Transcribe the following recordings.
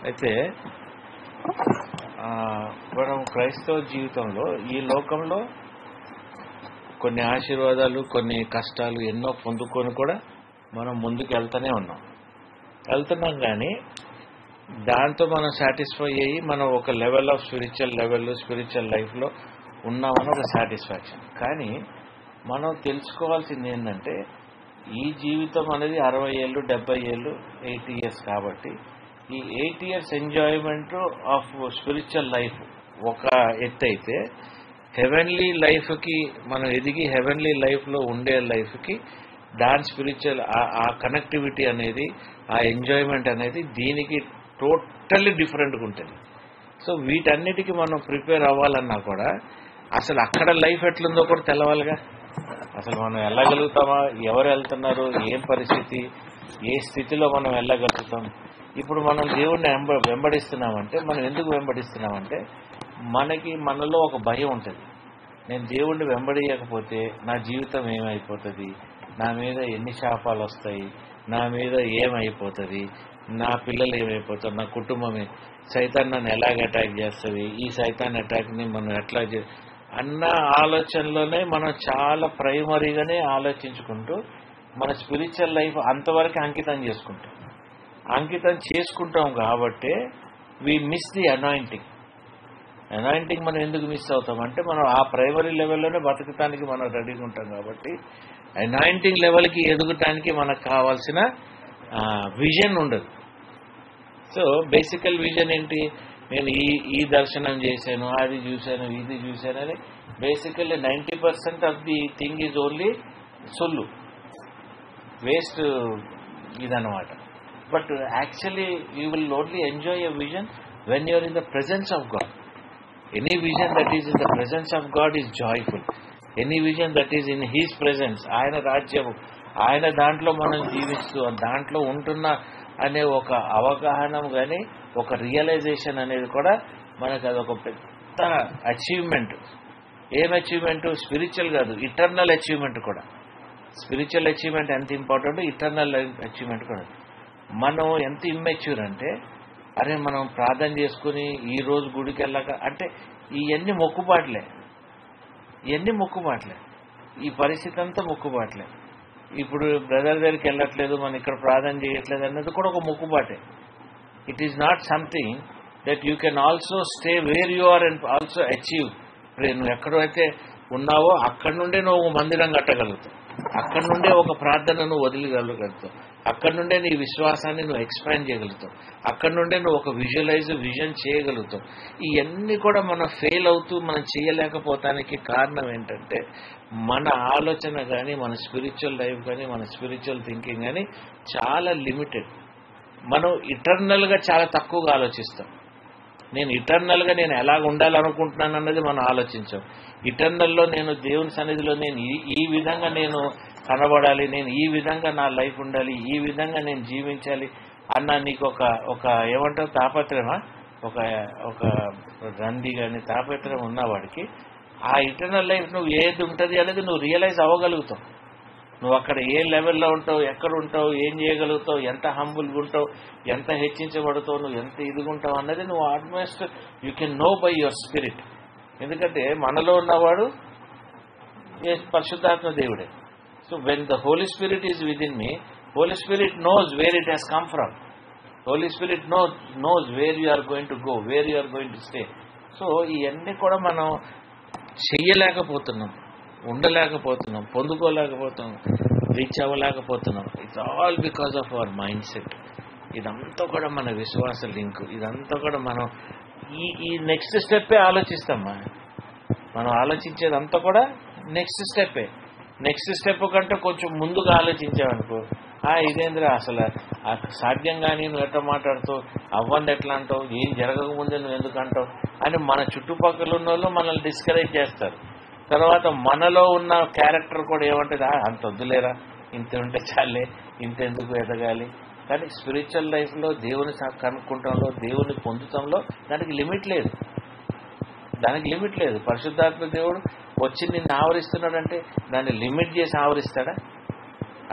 అయితే మనం క్రైస్తవ జీవితంలో ఈ లోకంలో కొన్ని ఆశీర్వాదాలు, కొన్ని కష్టాలు ఎన్నో పొందుకొని కూడా మనం ముందుకు వెళ్తున్నాం. కానీ దాంతో మనం సాటిస్ఫై అయ్యి మనం ఒక లెవెల్ ఆఫ్ స్పిరిచువల్ లైఫ్లో ఉన్నామని ఒక సాటిస్ఫాక్షన్. కానీ మనం తెలుసుకోవాల్సింది ఏంటంటే ఈ జీవితం అనేది 60 ఏళ్ళు, 70 ఏళ్ళు, 80 ఇయర్స్. కాబట్టి ఈ 8 years enjoyment of spiritual life ఒక ఎత్తు అయితే, హెవెన్లీ లైఫ్కి మనం ఎదిగి హెవెన్లీ లైఫ్లో ఉండే లైఫ్కి దాని స్పిరిచువల్ ఆ కనెక్టివిటీ అనేది, ఆ ఎంజాయ్మెంట్ అనేది దీనికి టోటల్లీ డిఫరెంట్గా ఉంటుంది. సో వీటన్నిటికీ మనం ప్రిపేర్ అవ్వాలన్నా కూడా అసలు అక్కడ లైఫ్ ఎట్లుందో కూడా తెలవాలిగా. అసలు మనం వెళ్ళగలుగుతామా, ఎవరు వెళ్తున్నారు, ఏం పరిస్థితి, ఏ స్థితిలో మనం వెళ్ళగలుగుతాం. ఇప్పుడు మనం దేవుణ్ణి వెంబడిస్తున్నామంటే మనం ఎందుకు వెంబడిస్తున్నామంటే మనలో ఒక భయం ఉంటుంది. నేను దేవుణ్ణి వెంబడియకపోతే నా జీవితం ఏమైపోతుంది, నా మీద ఎన్ని శాపాలు వస్తాయి, నా మీద ఏమైపోతుంది, నా పిల్లలు ఏమైపోతారు, నా కుటుంబమే, సైతాన్ నన్ను ఎలాగ అటాక్ చేస్తుంది, ఈ సైతాన్ అటాక్ని మనం ఎట్లా అన్న ఆలోచనలోనే మనం చాలా ప్రైమరీగానే ఆలోచించుకుంటూ మన స్పిరిచువల్ లైఫ్ అంతవరకు అంకితం చేసుకుంటాం. కాబట్టి వి మిస్ ది అనాయింటింగ్. మనం ఎందుకు మిస్ అవుతామంటే మనం ఆ ప్రైమరీ లెవెల్లోనే బతకటానికి మనం రెడీగా ఉంటాం. కాబట్టి అనాయింటింగ్ లెవెల్కి ఎదుగటానికి మనకు కావాల్సిన విజన్ ఉండదు. సో బేసికల్ విజన్ ఏంటి, నేను ఈ దర్శనం చేశాను, అది చూశాను, ఇది చూశానని basically 90% of the thing is only సొల్లు, వేస్ట్ ఇదన్నమాట. But actually you will only enjoy a vision when you're in the presence of God. Any vision that is in the presence of God is joyful. Any vision that is in his presence, ఆయన రాజ్యము, ఆయన దాంట్లో మనం జీవిస్తూ దాంట్లో ఉంటున్న అనే ఒక అవగాహన కానీ ఒక రియలైజేషన్ అనేది కూడా మనకు అదొక పెద్ద అచీవ్మెంట్. ఏం అచీవ్మెంట్? స్పిరిచువల్ కాదు, ఇటర్నల్ అచీవ్మెంట్ కూడా. స్పిరిచువల్ అచీవ్మెంట్ ఎంత ఇంపార్టెంట్, ఇటర్నల్ అచీవ్మెంట్ కూడా. మనం ఎంత ఇమ్మెచ్యూర్ అంటే, అరే మనం ప్రార్థన చేసుకుని ఈ రోజు గుడికి వెళ్ళాక అంటే ఇవన్నీ మొక్కుబాట్లే, ఈ పరిస్థితి అంతా మొక్కుబాట్లే. ఇప్పుడు బ్రదర్ దగ్గరికి వెళ్ళట్లేదు, మనం ఇక్కడ ప్రార్థన చేయట్లేదు అన్నది కూడా ఒక మొక్కుబాటే. It is not something that you can also stay where you are and also achieve. నువ్వు ఎక్కడైతే ఉన్నావో అక్కడి నుండే నువ్వు మందిరం కట్టగలుగుతావు, అక్కడి నుండే ఒక ప్రార్థనను వదిలిగలుగుతావు, అక్కడి నుండే నీ విశ్వాసాన్ని నువ్వు ఎక్స్పాండ్ చేయగలుగుతావు, అక్కడి నుండే నువ్వు ఒక విజన్ చేయగలుగుతావు. ఇవన్నీ కూడా మనం ఫెయిల్ అవుతూ మనం చేయలేకపోతానికి కారణం ఏంటంటే మన ఆలోచన కానీ, మన స్పిరిచువల్ లైఫ్ కానీ, మన స్పిరిచువల్ థింకింగ్ కానీ చాలా లిమిటెడ్. మనం ఇటర్నల్గా చాలా తక్కువగా ఆలోచిస్తాం. నేను ఇటర్నల్గా నేను ఎలాగ ఉండాలనుకుంటున్నాను అన్నది మనం ఆలోచించాం. ఇటర్నల్లో నేను దేవుని సన్నిధిలో నేను ఈ విధంగా నేను కనబడాలి, నేను ఈ విధంగా నా లైఫ్ ఉండాలి, ఈ విధంగా నేను జీవించాలి అన్న నీకు ఒక ఏమంటావు తాపత్రయమా, ఒక రంది కానీ తాపత్రయం ఉన్నవాడికి ఆ ఇంటర్నల్ లైఫ్ నువ్వు ఏది ఉంటుంది అనేది నువ్వు రియలైజ్ అవ్వగలుగుతావు. నువ్వు అక్కడ ఏ లెవెల్లో ఉంటావు, ఎక్కడ ఉంటావు, ఏం చేయగలుగుతావు, ఎంత హంబుల్గా ఉంటావు, ఎంత హెచ్చించబడతావు, నువ్వు ఎంత ఇదిగుంటావు అన్నది నువ్వు almost you can know by your spirit. ఎందుకంటే మనలో ఉన్నవాడు పరిశుద్ధాత్మ దేవుడే. So when the Holy Spirit is with in me, Holy Spirit knows where it has come from. Holy Spirit knows where you are going to go, where you are going to stay. So ఇవన్నీ కూడా మనం చెయ్యలేకపోతున్నాం, ఉండలేకపోతున్నాం, పొందుకోలేకపోతున్నాం, reach అవ్వలేకపోతున్నాం. It's all because of our mindset. ఇదంతా కూడా మన విశ్వాస లింక్. ఇదంతా కూడా మనం ఈ నెక్స్ట్ స్టెప్పే ఆలోచిస్తామా. మనం ఆలోచించేదంతా కూడా నెక్స్ట్ స్టెప్పే. నెక్స్ట్ స్టెప్ కంటే కొంచెం ముందుగా ఆలోచించామనుకో, ఇదేంద్రా అసలు సాధ్యం కానీ నువ్వు ఎట్లా మాట్లాడుతావు, అవ్వండి ఎట్లా అంటావు, ఏం జరగకముందే నువ్వు ఎందుకు అంటావు అని మన చుట్టుపక్కల ఉన్న వాళ్ళు మనల్ని డిస్కరేజ్ చేస్తారు. తర్వాత మనలో ఉన్న క్యారెక్టర్ కూడా ఏమంటుంది, అంత వద్దులేరా, ఇంత ఉంటే చాలే, ఇంతెందుకు ఎదగాలి. కానీ స్పిరిచువల్ లైఫ్లో దేవుని కనుక్కుంటంలో, దేవుని పొందుతంలో దానికి లిమిట్ లేదు. పరిశుద్ధాత్మ దేవుడు వచ్చి నిన్ను ఆవరిస్తున్నాడంటే దాన్ని లిమిట్ చేసి ఆవరిస్తాడా?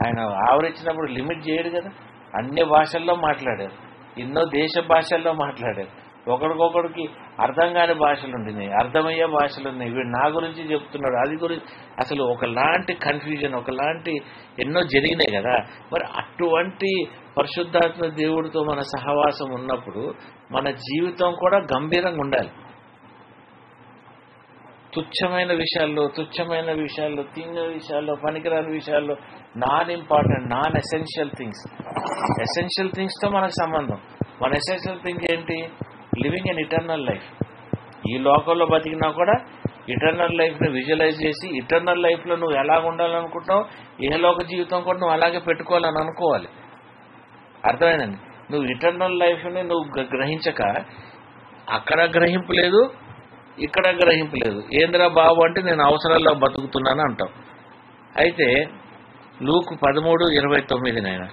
ఆయన ఆవరించినప్పుడు లిమిట్ చేయడు కదా. అన్ని భాషల్లో మాట్లాడారు. ఎన్నో దేశ భాషల్లో మాట్లాడారు. ఒకరికొకరికి అర్థం కాని భాషలు ఉండినాయి, అర్థమయ్యే భాషలు ఉన్నాయి. వీడు నా గురించి చెప్తున్నాడు, అది గురించి, అసలు ఒకలాంటి కన్ఫ్యూజన్, ఒకలాంటి ఎన్నో జరిగినాయి కదా. మరి అటువంటి పరిశుద్ధాత్మ దేవుడితో మన సహవాసం ఉన్నప్పుడు మన జీవితం కూడా గంభీరంగా ఉండాలి. తుచ్చమైన విషయాల్లో తింగ విషయాల్లో, పనికిరాని విషయాల్లో, నాన్ ఇంపార్టెంట్, నాన్ ఎసెన్షియల్ థింగ్స్తో మనకు సంబంధం. మన ఎసెన్షియల్ థింగ్ ఏంటి? లివింగ్ ఎన్ ఇటర్నల్ లైఫ్. ఈ లోకంలో బతికినా కూడా ఇటర్నల్ లైఫ్ని విజువలైజ్ చేసి, ఇటర్నల్ లైఫ్లో నువ్వు ఎలాగ ఉండాలనుకుంటావు, ఏ లోక జీవితం కూడా నువ్వు అలాగే పెట్టుకోవాలని అనుకోవాలి. అర్థమైందండి? నువ్వు ఇటర్నల్ లైఫ్ని నువ్వు గ్రహించక అక్కడ గ్రహింపు లేదు, ఇక్కడ గ్రహింపు లేదు. ఏంద్రా బాబు అంటే నేను అవసరాల్లో బతుకుతున్నాను అంటావు. అయితే లూకు 13:29 నాయన.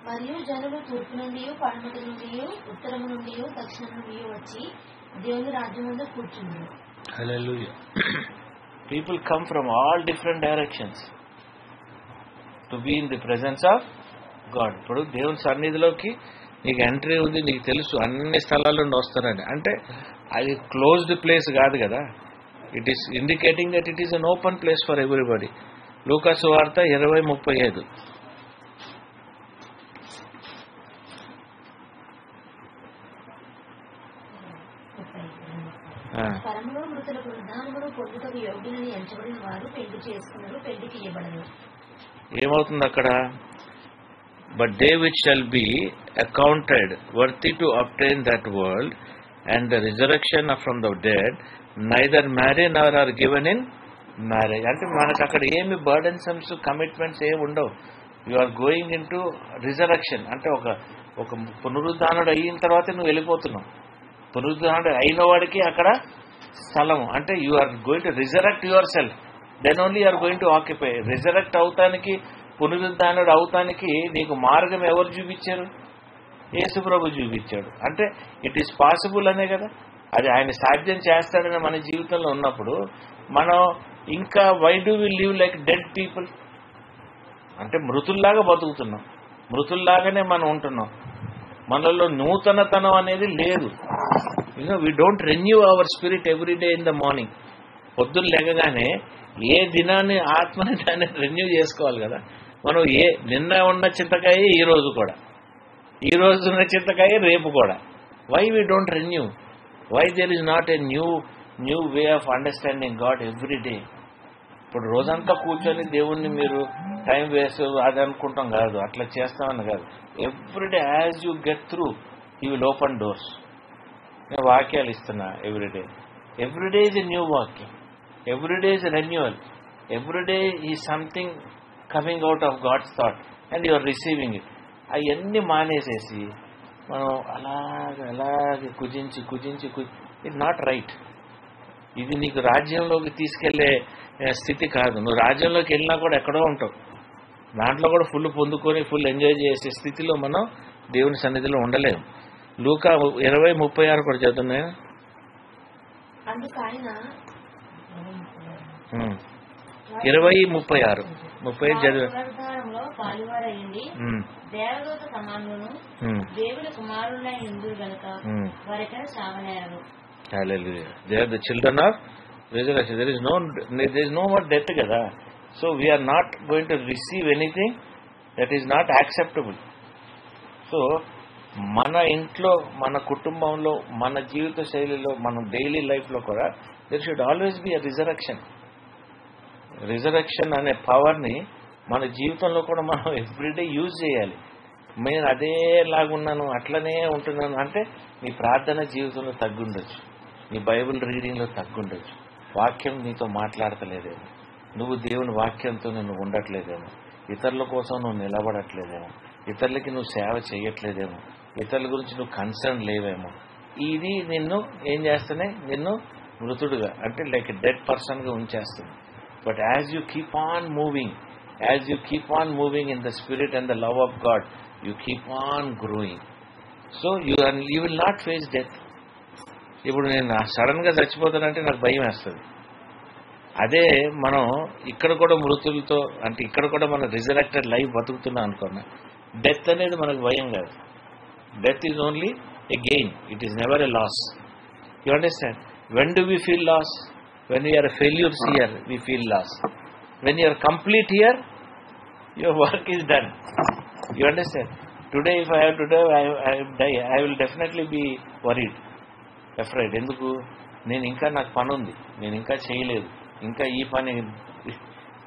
మరియు జనులు తూర్పు నుండి, పడమటి నుండి, ఉత్తరము నుండి, దక్షిణం నుండి వచ్చి దేవుని రాజ్యమందు కూర్చున్నారు. హల్లెలూయా. People come from all different directions to be in the presence of God. ఇప్పుడు దేవుని సన్నిధిలోకి నీకు ఎంట్రీ ఉంది, నీకు తెలుసు అన్ని స్థలాల నుండి వస్తారని. అంటే అది క్లోజ్డ్ ప్లేస్ కాదు కదా. It is indicating that it is an open place for everybody. లూకా సువార్త 20:35. పరములో మృతులకు విధానమును పొందుటకు యోగ్యులని ఎంచబడిన వారు పెళ్లి చేసుకున్నారు, పెళ్లికి ఇవ్వబడరు. ఏమవుతుంది అక్కడ? But they which shall be accounted worthy to obtain that world and the resurrection from the dead neither marry nor are given in marriage. అంటే మనకు అక్కడ ఏమి బర్డెన్సమ్స్, కమిట్మెంట్స్ ఏమి ఉండవు. You are going into resurrection. అంటే ఒక పునరుద్ధానుడు అయిన తర్వాత నువ్వు వెళ్ళిపోతున్నావు. పునరుద్ధానుడు అయిన వాడికి అక్కడ స్థలము. అంటే you are going to resurrect yourself, then only you are going to occupy. Resurrect అవుతానికి, పునరుద్ధానుడు అవుతానికి నీకు మార్గం ఎవరు చూపించారు? యేసుప్రభు చూపించాడు. అంటే ఇట్ ఈస్ పాసిబుల్ అనే కదా. అది ఆయన సాధ్యం చేస్తాడని మన జీవితంలో ఉన్నప్పుడు మనం ఇంకా why do we live like dead people? అంటే మృతుల్లాగా బతుకుతున్నాం, మృతుల్లాగానే మనం ఉంటున్నాం. మనలో నూతనతనం అనేది లేదు. We don't renew our spirit every day in the morning. పొద్దున్న లేకగానే ఏ దినాన్ని ఆత్మని దాన్ని రెన్యూ చేసుకోవాలి కదా. మనం నిన్న ఉన్న చింతకాయ ఈ రోజు కూడా, ఈ రోజు ఉన్న చింతకాయ రేపు కూడా. Why we don't renew? Why there is not a new way of understanding God every day? ఇప్పుడు రోజంతా కూర్చొని దేవుణ్ణి మీరు టైం వేస్ట్ అది అనుకుంటాం కాదు, అట్లా చేస్తామని కాదు. Everyday as you get through you will open doors. నేను వాక్యాలు ఇస్తున్నా everyday. Everyday is a new వాక్యం, everyday is a renewal, everyday is something coming out of God's thought and you are receiving it. అవన్నీ మానేసేసి మనం అలాగే కుజించి it not right. ఇది నీకు రాజ్యంలోకి తీసుకెళ్లే స్థితి కాదు. నువ్వు రాజ్యంలోకి వెళ్ళినా కూడా ఎక్కడో ఉంటావు, దాంట్లో కూడా ఫుల్ పొందుకొని ఫుల్ ఎంజాయ్ చేసే స్థితిలో మనం దేవుని సన్నిధిలో ఉండలేము. లూకా 20:36 కూడా చదువుతున్నాయి. అందుకు ఆయన 20:36 చదివా. దేవదూత సమానులను దేవుని కుమారులై హిందువు గనుక వారికైనా సావనేరరు. Hallelujah. They are the children of resurrection. There is no more death kada. So we are not going to receive anything that is not acceptable. So మన ఇంట్లో, మన కుటుంబంలో, మన జీవిత శైలిలో, మన డైలీ లైఫ్లో కూడా there should always be a resurrection. Resurrection అనే పవర్ని మన జీవితంలో కూడా మనం ఎవ్రీడే యూజ్ చేయాలి. నేను అదేలాగున్నాను, అట్లనే ఉంటున్నాను అంటే నీ ప్రార్థన జీవితంలో తగ్గుండొచ్చు, నీ బైబిల్ రీడింగ్లో తగ్గుండొచ్చు, వాక్యం నీతో మాట్లాడతలేదేమో, నువ్వు దేవుని వాక్యంతో నువ్వు ఉండట్లేదేమో, ఇతరుల కోసం నువ్వు నిలబడట్లేదేమో, ఇతరులకి నువ్వు సేవ చేయట్లేదేమో, ఇతరుల గురించి నువ్వు కన్సర్న్ లేవేమో. ఇది నిన్ను ఏం చేస్తేనే నిన్ను మృతుడుగా, అంటే లైక్ డెడ్ పర్సన్గా ఉంచేస్తుంది. But as you keep on moving in the spirit and the love of God, you keep on growing. So you will not face death. ఇప్పుడు నేను సడన్ గా చచ్చిపోతానంటే నాకు భయం వేస్తుంది. అదే మనం ఇక్కడ కూడా మృతులతో అంటే ఇక్కడ కూడా మనం రిజరెక్టెడ్ లైఫ్ బతుకుతున్నాం అనుకున్నా, డెత్ అనేది మనకు భయం కాదు. Death is only a gain, it is never a loss. You understand? When do we feel loss? When you're failures here we feel loss. When you're complete here your work is done. You understand? Today if I have to die I will definitely be worried, afraid. ఎందుకు? నేను ఇంకా నాకు పని ఉంది, నేను ఇంకా చేయలేదు, ఇంకా ఈ పని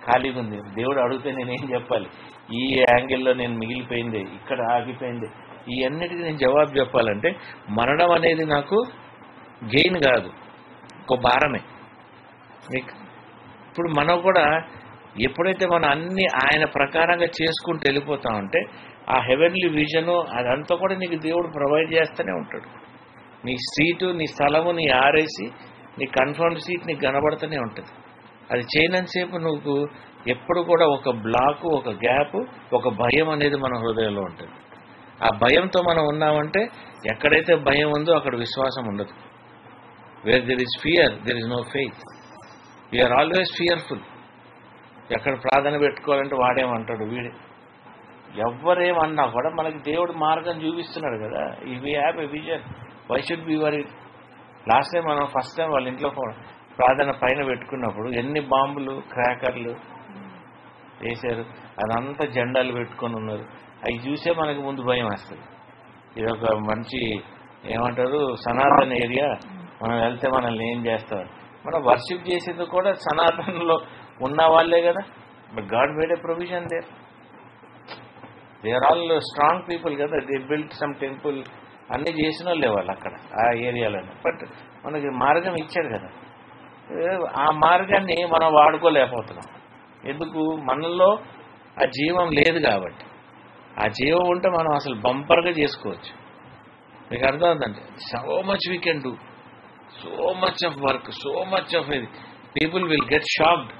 ఖాళీగా ఉంది. దేవుడు అడిగితే నేనేం చెప్పాలి? ఈ యాంగిల్లో నేను మిగిలిపోయింది, ఇక్కడ ఆగిపోయింది, ఈ అన్నిటికీ నేను జవాబు చెప్పాలంటే మరణం అనేది నాకు గెయిన్ కాదు, ఒక భారమే. ఇప్పుడు మనం కూడా ఎప్పుడైతే మనం అన్ని ఆయన ప్రకారంగా చేసుకుంటూ వెళ్ళిపోతామంటే ఆ హెవెన్లీ విజను అదంతా కూడా నీకు దేవుడు ప్రొవైడ్ చేస్తూనే ఉంటాడు. నీ సీటు, నీ స్థలము, నీ ఆర్ఐసి, నీ కన్ఫర్మ్ సీట్ నీకు కనబడుతూనే ఉంటుంది. అది చేయనంతసేపు నువ్వు ఎప్పుడు కూడా ఒక బ్లాకు, ఒక గ్యాప్, ఒక భయం అనేది మన హృదయంలో ఉంటుంది. ఆ భయంతో మనం ఉన్నామంటే ఎక్కడైతే భయం ఉందో అక్కడ విశ్వాసం ఉండదు. Where there is fear there is no faith. We're always fearful. ఎక్కడ ప్రార్థన పెట్టుకోవాలంటే వాడేమంటాడు, వీడే ఎవరేమన్నా కూడా మనకి దేవుడు మార్గం చూపిస్తున్నాడు కదా. If we have a vision why should be worried? Last time మనం ఫస్ట్ టైం వాళ్ళ ఇంట్లో ప్రార్థన పైన పెట్టుకున్నప్పుడు ఎన్ని బాంబులు, క్రాకర్లు వేశారు, అదంతా జెండాలు పెట్టుకొని ఉన్నారు. అవి చూసే మనకి ముందు భయం వస్తుంది. ఇది ఒక మంచి ఏమంటారు సనాతన ఏరియా, మనం వెళ్తే మనల్ని ఏం చేస్తారు. మనం వర్షిప్ చేసేది కూడా సనాతనలో ఉన్న వాళ్ళే కదా. But God made a provision there. They are all strong people కదా. దే బిల్ట్ సమ్ టెంపుల్, అన్ని చేసిన వాళ్ళే వాళ్ళు అక్కడ ఆ ఏరియాలోనే. బట్ మనకి మార్గం ఇచ్చాడు కదా. ఆ మార్గాన్ని మనం వాడుకోలేకపోతున్నాం. ఎందుకు? మనలో ఆ జీవం లేదు కాబట్టి. ఆ జీవం ఉంటే మనం అసలు బంపర్గా చేసుకోవచ్చు. మీకు అర్థమవుతుందంటే so much we can do, so much of work, so much of ఇది. People will get shocked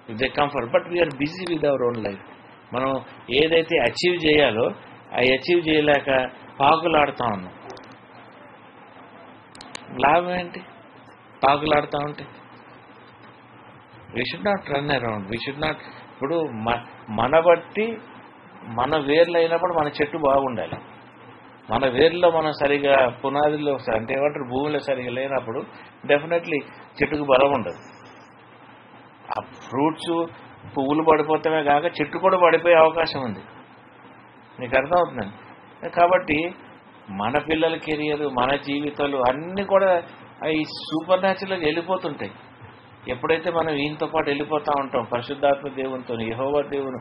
if they comfort. But we are busy with our own life. మనం ఏదైతే అచీవ్ చేయాలో అవి అచీవ్ చేయలేక పాకులాడుతూ ఉన్నాం. లాభం ఏంటి పాకులాడుతూ ఉంటే? We should not run around, we should not. ఇప్పుడు మన బట్టి మన వేర్లు అయినప్పుడు మన చెట్టు బాగుండాలి. మన వేర్లో మనం సరిగా పునాదిలో అంటే ఏమంటారు భూమిలో సరిగా లేనప్పుడు డెఫినెట్లీ చెట్టుకు బలం ఉండదు. ఆ ఫ్రూట్స్ పువ్వులు పడిపోతామే కాక చెట్టు కూడా పడిపోయే అవకాశం ఉంది. నీకు అర్థమవుతుందండి? కాబట్టి మన పిల్లల కెరియర్, మన జీవితాలు అన్నీ కూడా అవి సూపర్ న్యాచురల్గా వెళ్ళిపోతుంటాయి. ఎప్పుడైతే మనం ఈయనతో పాటు వెళ్ళిపోతూ ఉంటాం, పరిశుద్ధాత్మ దేవునితో, యెహోవా దేవుని,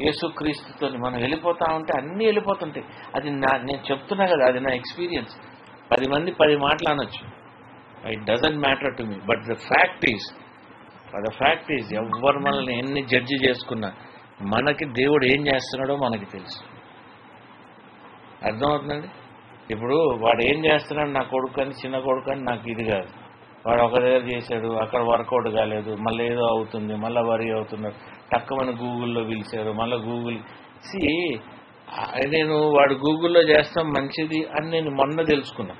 యేసుక్రీస్తుతో మనం వెళ్ళిపోతూ ఉంటే అన్నీ వెళ్ళిపోతుంటాయి. అది నేను చెప్తున్నా కదా, అది నా ఎక్స్పీరియన్స్. 10 మంది 10 మాటలు అనొచ్చు, it doesn't matter to me. But the fact is ఎవరు మనల్ని ఎన్ని జడ్జి చేసుకున్నా మనకి దేవుడు ఏం చేస్తున్నాడో మనకి తెలుసు. అర్థమవుతుందండి? ఇప్పుడు వాడు ఏం చేస్తున్నాడు, నా కొడుకు అని, చిన్న కొడుకు అని నాకు ఇది కాదు. వాడు ఒక దగ్గర చేశాడు, అక్కడ వర్కౌట్ కాలేదు, మళ్ళీ ఏదో అవుతుంది, మళ్ళీ వరి అవుతున్నారు, తక్కువని గూగుల్లో పిలిచారు, మళ్ళీ గూగుల్ నేను వాడు గూగుల్లో చేస్తాం మంచిది అని నేను మొన్న తెలుసుకున్నా.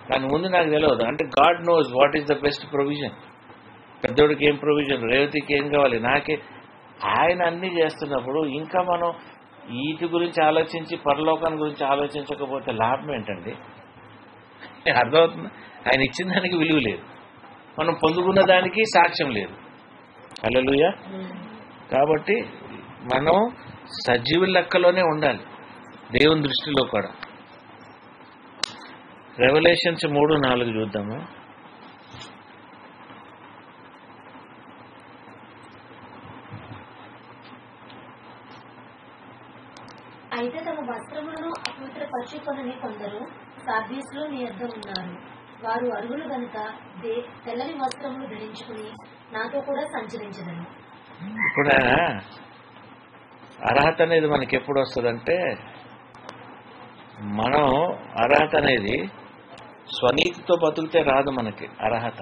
దాని ముందు నాకు తెలియదు. అంటే God knows what is the best provision. పెద్దోడికి ఏం ప్రొవిజన్, రేవతికి ఏం కావాలి, నాకే. ఆయన అన్నీ చేస్తున్నప్పుడు ఇంకా మనం వీటి గురించి ఆలోచించి పరలోకాన్ని గురించి ఆలోచించకపోతే లాభం ఏంటండి? అర్థమవుతుంది? ఆయన ఇచ్చిన దానికి విలువ లేదు, మనం పొందుకున్న దానికి సాక్ష్యం లేదు. హల్లెలూయా. కాబట్టి మనం సజీవుల లెక్కలోనే ఉండాలి దేవుని దృష్టిలో కూడా. రెవల్యూషన్స్ 3:4 చూద్దాము. అయితే తమ వస్త్రములను అపవిత్రపరచుకొనని కొందరు సార్దీసులో నీ యొద్ద ఉన్నారు. వారు అర్హులు గనుక తెల్లని వస్త్రములు ధరించుకుని నాతో కూడా సంచరించదను. ఇప్పుడు అర్హత అనేది మనకి ఎప్పుడు వస్తుందంటే, మనం అర్హత అనేది స్వనీతితో బతికితే రాదు మనకి అర్హత.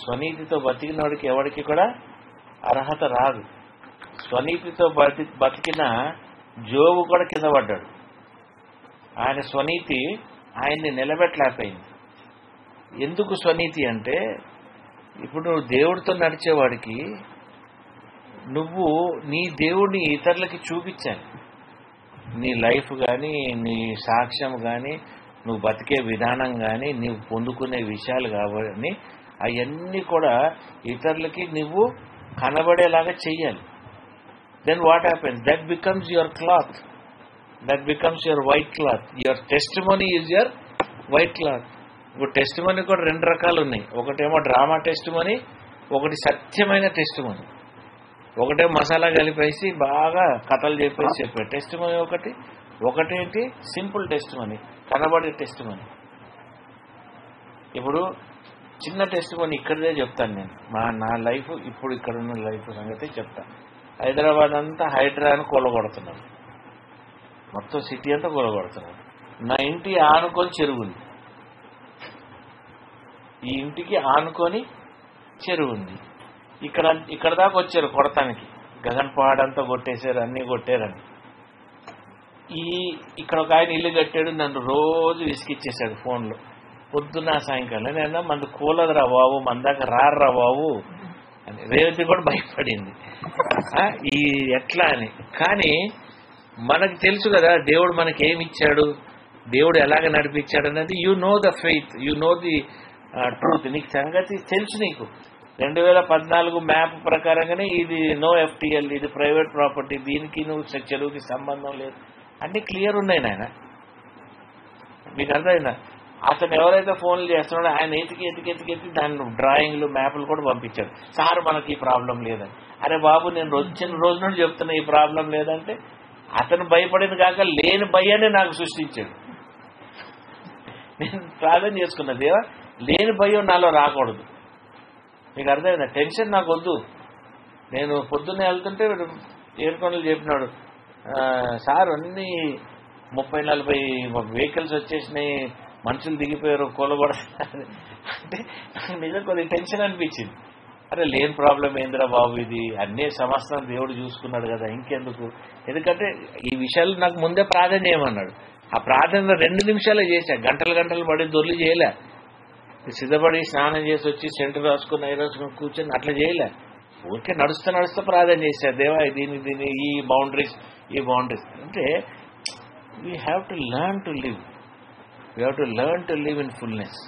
స్వనీతితో బతికినోడికి ఎవరికి కూడా అర్హత రాదు. స్వనీతితో బతికిన జోబు కూడా కింద పడ్డాడు. ఆయన స్వనీతి ఆయన్ని నిలబెట్టలేకపోయింది. ఎందుకు స్వనీతి అంటే, ఇప్పుడు నువ్వు దేవుడితో నడిచేవాడికి నువ్వు నీ దేవుడిని ఇతరులకి చూపించాలి. నీ లైఫ్ కానీ, నీ సాక్ష్యం కానీ, నువ్వు బతికే విధానం కానీ, నువ్వు పొందుకునే విషయాలు కానీ అవన్నీ కూడా ఇతరులకి నువ్వు కనబడేలాగా చెయ్యాలి. Then what happens? That becomes your cloth, that becomes your white cloth. Your testimony is your white cloth. ఇప్పుడు టెస్టిమనీ కూడా 2 రకాలు ఉన్నాయి. ఒకటేమో డ్రామా టెస్టిమనీ, ఒకటి సత్యమైన టెస్టిమనీ. ఒకటే మసాలా కలిపేసి బాగా కథలు చెప్పే టెస్టిమనీ ఒకటేంటి సింపుల్ టెస్టిమనీ, కనబడే టెస్టిమనీ. ఇప్పుడు చిన్న టెస్టిమనీ ఇక్కడదే చెప్తాను నేను. నా లైఫ్ ఇప్పుడు ఇక్కడున్న లైఫ్ సంగతి చెప్తాను. హైదరాబాద్ అంతా హైడ్రాను కూలగొడుతున్నారు, మొత్తం సిటీ అంతా కూలగొడుతున్నారు. నా ఇంటి ఆనుకొని చెరువు ఉంది, ఈ ఇంటికి ఆనుకొని చెరువు ఉంది. ఇక్కడ దాకా వచ్చారు కొడతానికి, గగన్పాడంతా కొట్టేశారు, అన్నీ కొట్టారని. ఇక్కడ ఒక ఆయన ఇల్లు కట్టాడు, నన్ను రోజు విసిగిచ్చేశాడు ఫోన్లో పొద్దున్న సాయంకాలం. నేను మంది కూలదురా బాబు, మన దాకా రారా బాబు అని. రేవతి కూడా భయపడింది ఈ ఎట్లా అని. కానీ మనకు తెలుసు కదా దేవుడు మనకి ఏమి ఇచ్చాడు, దేవుడు ఎలాగ నడిపించాడు అనేది. You know the faith, you know the truth. నీకు సంగతి తెలుసు. నీకు 2014 మ్యాప్ ప్రకారంగానే ఇది నో FTL, ఇది ప్రైవేట్ ప్రాపర్టీ, దీనికి నువ్వు చెరువుకి సంబంధం లేదు, అన్ని క్లియర్ ఉన్నాయి నాయన. మీకు అర్థమైందా? అతను ఎవరైతే ఫోన్లు చేస్తున్నాడో ఆయన ఎతికి దాని డ్రాయింగ్లు మ్యాప్లు కూడా పంపించాడు. సార్ మనకి ఈ ప్రాబ్లం లేదని. అరే బాబు, నేను వచ్చిన రోజు నుండి చెప్తున్నా ఈ ప్రాబ్లం లేదంటే అతను భయపడింది కాక లేని భయాన్ని నాకు సృష్టించాడు. నేను ప్రార్థన చేసుకున్నా, దేవా లేని భయం నాలో రాకూడదు. మీకు అర్థమైందా? టెన్షన్ నాకు వద్దు. నేను పొద్దున్నే వెళ్తుంటే ఏడుకొండలు చెప్పినాడు, సార్ అన్ని 30-40 వెహికల్స్ వచ్చేసినాయి, మనుషులు దిగిపోయారు, కూలగొడతారు అంటే నాకు నిజం కొద్దిగా టెన్షన్ అనిపించింది. అరే లేని ప్రాబ్లం ఏందిరా బాబు, ఇది అన్నీ సమస్తం దేవుడు చూసుకున్నాడు కదా, ఇంకెందుకు. ఎందుకంటే ఈ విషయాలు నాకు ముందే ప్రార్థన చేయమన్నాడు. ఆ ప్రార్థన 2 నిమిషాలే చేశా, గంటలు పడి దొర్లు చేయలే. సిద్ధపడి స్నానం చేసి వచ్చి సెంటర్ రాసుకుని కూర్చొని అట్లా చేయలే. ఊరికే నడుస్తూ ప్రార్థన చేశా, దేవా దీని ఈ బౌండరీస్ అంటే we have to learn to live. We have to learn to live in fullness,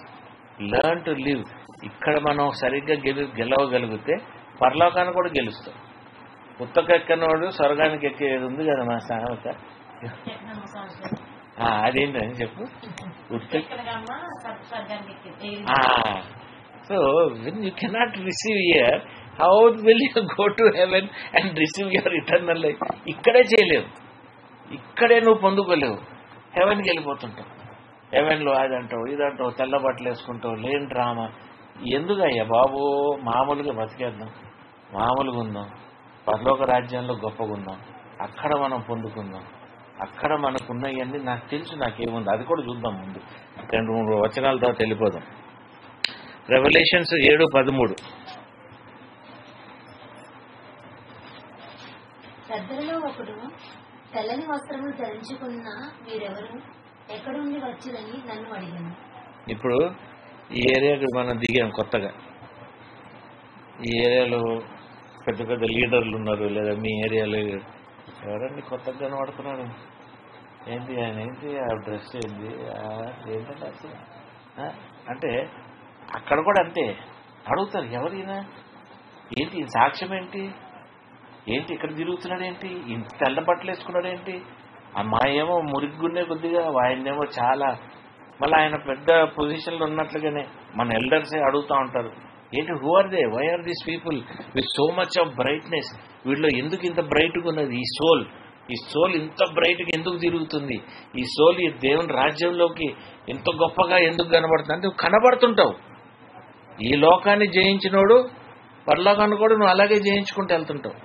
learn to live. ఇక్కడ మనం సరిగ్గా గెలవగలిగితే పరలోకాన్ని కూడా గెలుస్తాం. ఉత్తకెక్కనోడు స్వర్గానికి ఎక్కేది ఉంది కదా మా సామెత, అదేంటని చెప్పు. So when you cannot receive here, how will you go to heaven and receive your eternal life? ఇక్కడే చేయలేవు, ఇక్కడే నువ్వు పొందుకోలేవు. హెవెన్కి వెళ్ళిపోతుంటావు. హెవెన్లో అదంటావు ఇదంటావు, తెల్ల బట్టలు వేసుకుంటావు, లేని డ్రామా. ఎందుకయ్యా బాబు, మామూలుగా బతికేద్దాం, మామూలుగా ఉందాం, పరలోక రాజ్యంలో గొప్పగా ఉందాం, అక్కడ మనం పొందుకుందాం. అక్కడ మనకున్నవన్నీ నాకు తెలుసు, నాకేముంది అది కూడా చూద్దాం. ముందు 2-3 వచనాల తర్వాత వెళ్ళిపోదాం. రెవల్యూషన్స్ 7:13. పెద్దలలో ఒకడు తెల్లని వస్త్రములు ధరించుకున్న మీరెవరు, ఎక్కడ నుండి వచ్చిందని నన్ను అడిగాను. ఇప్పుడు ఈ ఏరియాకి మనం దిగాం కొత్తగా. ఈ ఏరియాలో పెద్ద లీడర్లు ఉన్నారు, లేదా మీ ఏరియాలో ఎవరండి కొత్తగా కనబడుతున్నారు? ఏంటి ఆయన, ఏంటి ఆ డ్రెస్, ఏంటి ఏంటంటే అసలు అంటే అక్కడ కూడా అంతే అడుగుతారు, ఎవరైనా ఏంటి సాక్ష్యం ఏంటి, ఇక్కడ తిరుగుతున్నాడు ఏంటి, ఇంత తెల్ల బట్టలు వేసుకున్నాడు ఏంటి. మా ఏమో మురిగ్గున్నే కొద్దిగా, ఆయనేమో చాలా, మళ్ళీ ఆయన పెద్ద పొజిషన్లో ఉన్నట్లుగానే మన ఎల్డర్సే అడుగుతూ ఉంటారు, ఏంటి who are they, why are these people with so much of brightness, వీళ్ళు ఎందుకు ఇంత బ్రైట్గా ఉన్నది, ఈ సోల్ ఇంత బ్రైట్గా ఎందుకు తిరుగుతుంది, ఈ సోల్ ఈ దేవుని రాజ్యంలోకి ఎంత గొప్పగా ఎందుకు కనబడుతుంది అంటే, నువ్వు కనబడుతుంటావు. ఈ లోకాన్ని జయించినోడు పరలోకాన్ని కూడా నువ్వు అలాగే జయించుకుంటూ వెళ్తుంటావు.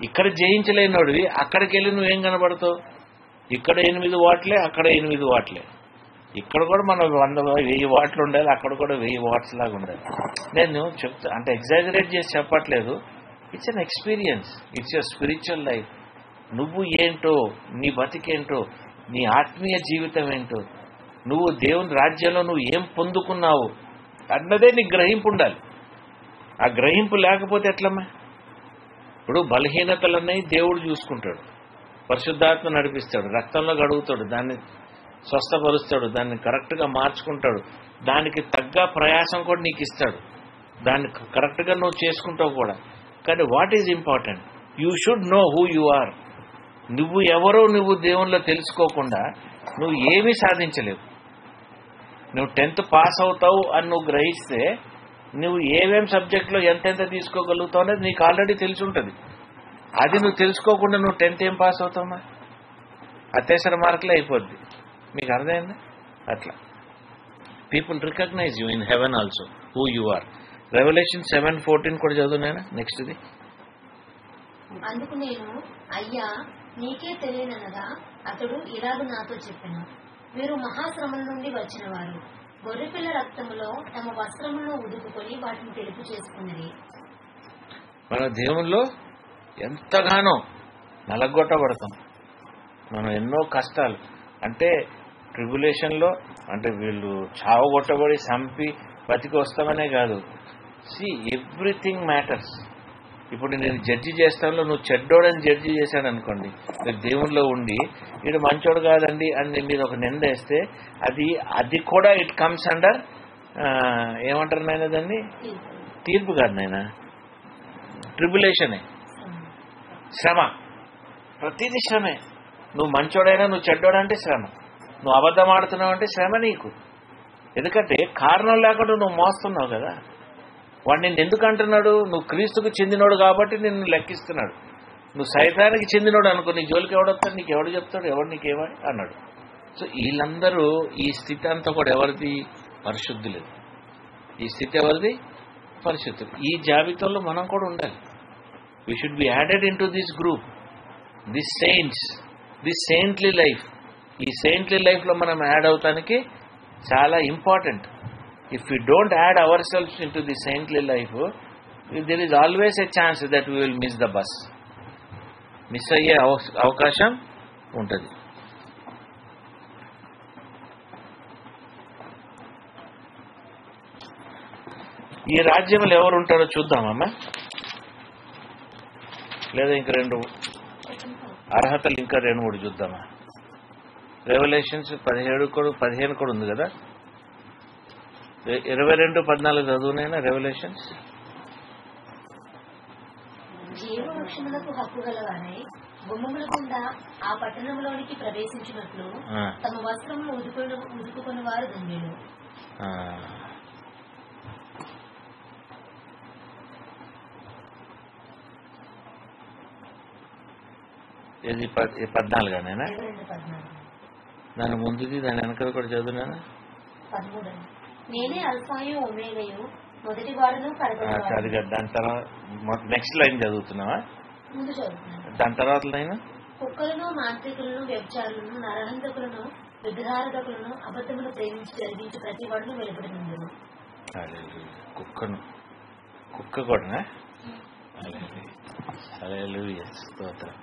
ఇక్కడ జయించలేనోడివి అక్కడికి వెళ్ళి నువ్వేం కనబడతావు? ఇక్కడ 8 వాట్లే, అక్కడ 8 వాట్లే. ఇక్కడ కూడా మనం 100-1000 వాట్లు ఉండాలి, అక్కడ కూడా 1000 వాట్స్ లాగా ఉండాలి. నేను చెప్తా అంటే ఎగ్జాజరేట్ చేసి చెప్పట్లేదు. It's an experience, it's your spiritual life. నువ్వు ఏంటో, నీ బతికేంటో, నీ ఆత్మీయ జీవితం ఏంటో, నువ్వు దేవుని రాజ్యంలో నువ్వు ఏం పొందుకున్నావు, అన్నదే నీకు గ్రహింపు ఉండాలి. ఆ గ్రహింపు లేకపోతే ఎట్లమ్మా? ఇప్పుడు బలహీనతలన్నీ దేవుడు చూసుకుంటాడు, పరిశుద్ధాత్మ నడిపిస్తాడు, రక్తంలో గడుగుతాడు, దాన్ని స్వస్థపరుస్తాడు, దాన్ని కరెక్ట్గా మార్చుకుంటాడు, దానికి తగ్గ ప్రయాసం కూడా నీకు ఇస్తాడు, దాన్ని కరెక్ట్గా నువ్వు చేసుకుంటావు కూడా. కానీ what is important, you should know who you are. నువ్వు ఎవరో నువ్వు దేవునిలో తెలుసుకోకుండా నువ్వు ఏమీ సాధించలేవు. నువ్వు 10th పాస్ అవుతావు అని నువ్వు గ్రహిస్తే నువ్వు ఏమేం సబ్జెక్ట్లో ఎంతెంత తీసుకోగలుగుతావు అనేది నీకు ఆల్రెడీ తెలిసి ఉంటుంది. అది నువ్వు తెలుసుకోకుండా నువ్వు 10th ఏం పాస్ అవుతావమ్మా? అత్యవసర మార్కులే అయిపోద్ది. మీకు అర్థమైందా? అట్లా people recognize you in heaven also who you are. Revelation 7:14 కూడా చదువునేనా నెక్స్ట్ ఇది. అందుకు నేను, అయ్యా నీకే తెలియననగా అతడు ఇలాగ నాతో చెప్పెను, మీరు మహాశ్రమల నుండి వచ్చిన వారు గొర్రెపిల్ల రక్తములో తమ వస్త్రములను ఉదుకుకొని వాటిని తెలుపు చేసుకున్నది. మన దేవుల్లో ఎంతగానో నలగొట్టబడతాం. మనం ఎన్నో కష్టాలు అంటే ట్రిబులేషన్లో అంటే వీళ్ళు చావగొట్టబడి చంపి బతికి వస్తామనే కాదు. C everything matters. ఇప్పుడు నేను జడ్జి చేస్తానులో నువ్వు చెడ్డోడని జడ్జి చేశాను అనుకోండి, మీరు దేవుల్లో ఉండి వీడు మంచోడు కాదండి అని మీరు ఒక నింద వేస్తే అది కూడా ఇట్ కమ్స్ అండర్ ఏమంటారు నాయన దాన్ని? తీర్పు కాదు నాయన, ట్రిబులేషనే, శ్రమ. ప్రతిదీ శ్రమే. నువ్వు మంచోడైనా నువ్వు చెడ్డోడంటే శ్రమ, నువ్వు అబద్ధం ఆడుతున్నావు అంటే శ్రమ నీకు. ఎందుకంటే కారణం లేకుండా నువ్వు మోస్తున్నావు కదా. వాడు నిన్ను ఎందుకు అంటున్నాడు? నువ్వు క్రీస్తుకు చెందినోడు కాబట్టి నిన్ను లెక్కిస్తున్నాడు. నువ్వు సైతానికి చెందినోడు అనుకో, నీ జోలికి ఎవడొస్తాడు, నీకు ఎవడు చెప్తాడు, ఎవడు నీకేమని అన్నాడు. సో వీళ్ళందరూ ఈ స్థితి అంతా కూడా ఎవరిది? పరిశుద్ధులేదు. ఈ స్థితి ఎవరిది? పరిశుద్ధులు. ఈ జాబితాలో మనం కూడా ఉండాలి. We should be added in to this group, this saints, this saintly life. ఈ సెయింట్లీ లైఫ్లో మనం యాడ్ అవటానికి చాలా important. If we don't add ourselves into the saintly life, there is always a chance that we will miss the bus. Miss అయ్యే అవకాశం ఉంటుంది. ఈ రాజ్యంలో ఎవరు ఉంటారో చూద్దామమ్మా. లేదా ఇంకా 2 అర్హతలు ఇంకా 2-3 చూద్దామా? రెవల్యూషన్స్ 15 కూడా ఉంది కదా. 22-14 చదువునైనా రెవల్యూషన్స్. జీవవృక్షములకు హక్కు గలవారై గుమ్మముల గుండా ఆ పట్టణంలోనికి ప్రవేశించినట్లు తమ వస్త్రములు ఉదుకుకొని వారు ధన్యులు. ఇది 14 దాని ముందుది, దాని వెనకాల కూడా చదువునా? 13. నేనే అల్ఫాయు ఒమేగయు, మొదటి వాడును కడపటి. దాని తర్వాత నెక్స్ట్ లైన్ చదువుతున్నావా? ముందు చదువుతున్నాను. దాని తర్వాత లైన్, కుక్కలను, మాంత్రికులను, వ్యభిచారులను, నరహంతకులను, విగ్రహారాధకులను, అబద్ధమును ప్రేమించి జరిగించి ప్రతి వాడును వెలుపడి నుండును. కుక్క కూడా స్తోత్రం.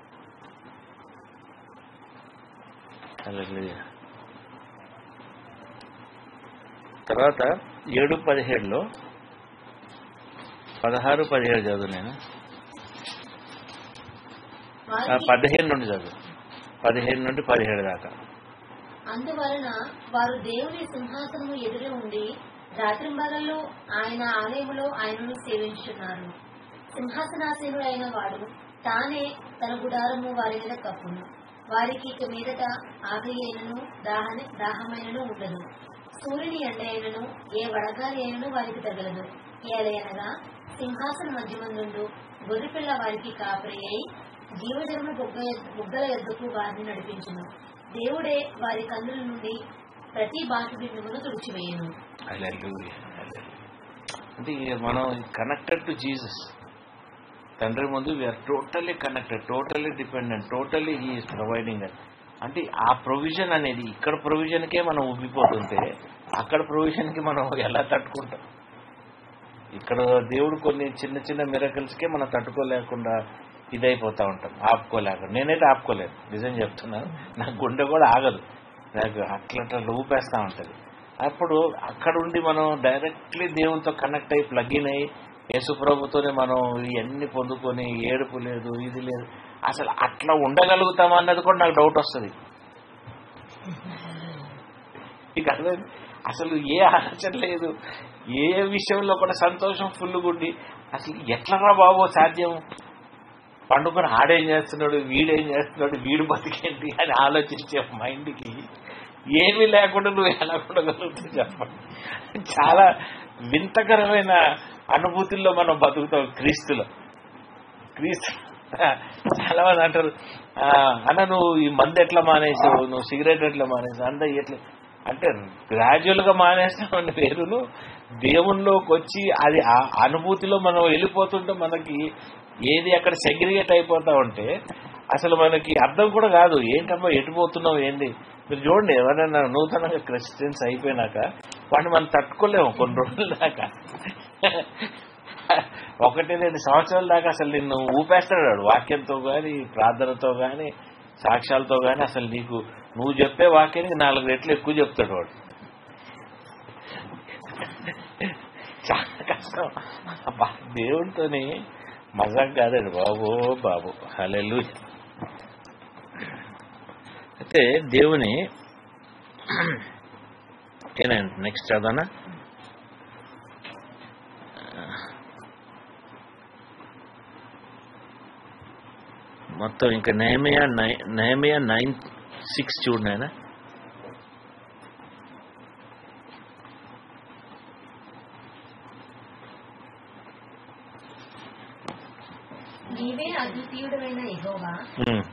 తర్వాత 7-17లో 16-17 చదువు. నేను 15 నుండి చదువు, 15 నుండి 17 దాకా. అందువలన వారు దేవుని సింహాసనము ఎదురే ఉండి రాత్రింబగళ్ళు ఆయన ఆలయములో ఆయనను సేవించున్నారు. సింహాసనాసీనుడు అయిన వాడు తానే తన గుడారము వారి మీద కప్పును. వారికి ఇక మీదట ఆకలి అయినను దాహమైనను ఉండదు. సూర్యుని ఎండ అయినను ఏ వడగాలి అయినను వారికి తగలదు. ఏలయనగా సింహాసన మధ్యమందుండు గొర్రెపిల్ల వారికి కాపరి అయి జీవజలము బుగ్గల ఎద్దుకు వారిని నడిపించును. దేవుడే వారి కన్నుల నుండి ప్రతి బాటు బిందువును తుడిచివేయను. అంటే మనం కనెక్టెడ్ టు జీసస్. తండ్రి ముందు we're totally connected, totally dependent, totally he is providing. అంటే ఆ ప్రొవిజన్ అనేది ఇక్కడ ప్రొవిజన్కే మనం ఉబ్బిపోతుంటే అక్కడ ప్రొవిజన్కి మనం ఎలా తట్టుకుంటాం? ఇక్కడ దేవుడు కొన్ని చిన్న చిన్న మిరకల్స్కే మనం తట్టుకోలేకుండా ఇదైపోతూ ఉంటాం, ఆపుకోలేకుండా. నేనైతే ఆపుకోలేదు, నిజం చెప్తున్నాను. నా గుండె కూడా ఆగదు, నాకు అట్లా ఊపేస్తూ ఉంటుంది. అప్పుడు అక్కడుండి మనం డైరెక్ట్లీ దేవునితో కనెక్ట్ అయ్యి ప్లగ్ఇన్ అయ్యి యేసుప్రభుతోనే మనం ఇవన్నీ పొందుకొని ఏడుపు లేదు ఇది లేదు, అసలు అట్లా ఉండగలుగుతామా అన్నది కూడా నాకు డౌట్ వస్తుంది. ఇక అసలు ఏ ఆలోచన లేదు, ఏ విషయంలో కూడా సంతోషం ఫుల్లుగుండి అసలు ఎట్లరా బాబో సాధ్యం? పండుకొని ఆడేం చేస్తున్నాడు, వీడేం చేస్తున్నాడు, వీడు బతికేంటి అని ఆలోచించే మైండ్కి ఏమీ లేకుండా నువ్వు ఎలా ఉండగలుగుతావు చెప్పండి. చాలా వింతకరమైన అనుభూతుల్లో మనం బతుకుతాం క్రీస్తు చాలా మంది అంటారు, అన్న నువ్వు ఈ మందు ఎట్లా మానేసావు, నువ్వు సిగరెట్ ఎట్లా మానేసావు, అంత ఎట్లా అంటే గ్రాడ్యువల్ గా మానేస్తామని పేరును దేవునిలోకి వచ్చి అది ఆ అనుభూతిలో మనం వెళ్ళిపోతుంటే మనకి ఏది అక్కడ సెగ్రిగేట్ అయిపోతా ఉంటే అసలు మనకి అర్థం కూడా కాదు, ఏంటమ్మా ఎటుపోతున్నావు ఏంది. మీరు చూడండి, ఎవరైనా నూతనంగా క్రిస్టియన్స్ అయిపోయినాక వాడిని మనం తట్టుకోలేము కొన్ని రోజుల దాకా. 1-2 సంవత్సరాల దాకా అసలు నిన్ను ఊపేస్తాడు వాక్యంతో కానీ, ప్రార్థనతో కానీ, సాక్ష్యాలతో కానీ. అసలు నీకు నువ్వు చెప్పే వాక్యానికి 4 రెట్లు ఎక్కువ చెప్తాడు వాడు. చాలా కష్టం. దేవుడితోని మజాక్ కాదండి బాబు. హల్లెలూయా. అయితే దేవుని ఏనండి నెక్స్ట్ చదవనా? మొత్తం ఇంకా నెహెమియా 9:6 చూడండి ఆయన. నీవే అద్వితీయుడైన యెహోవా,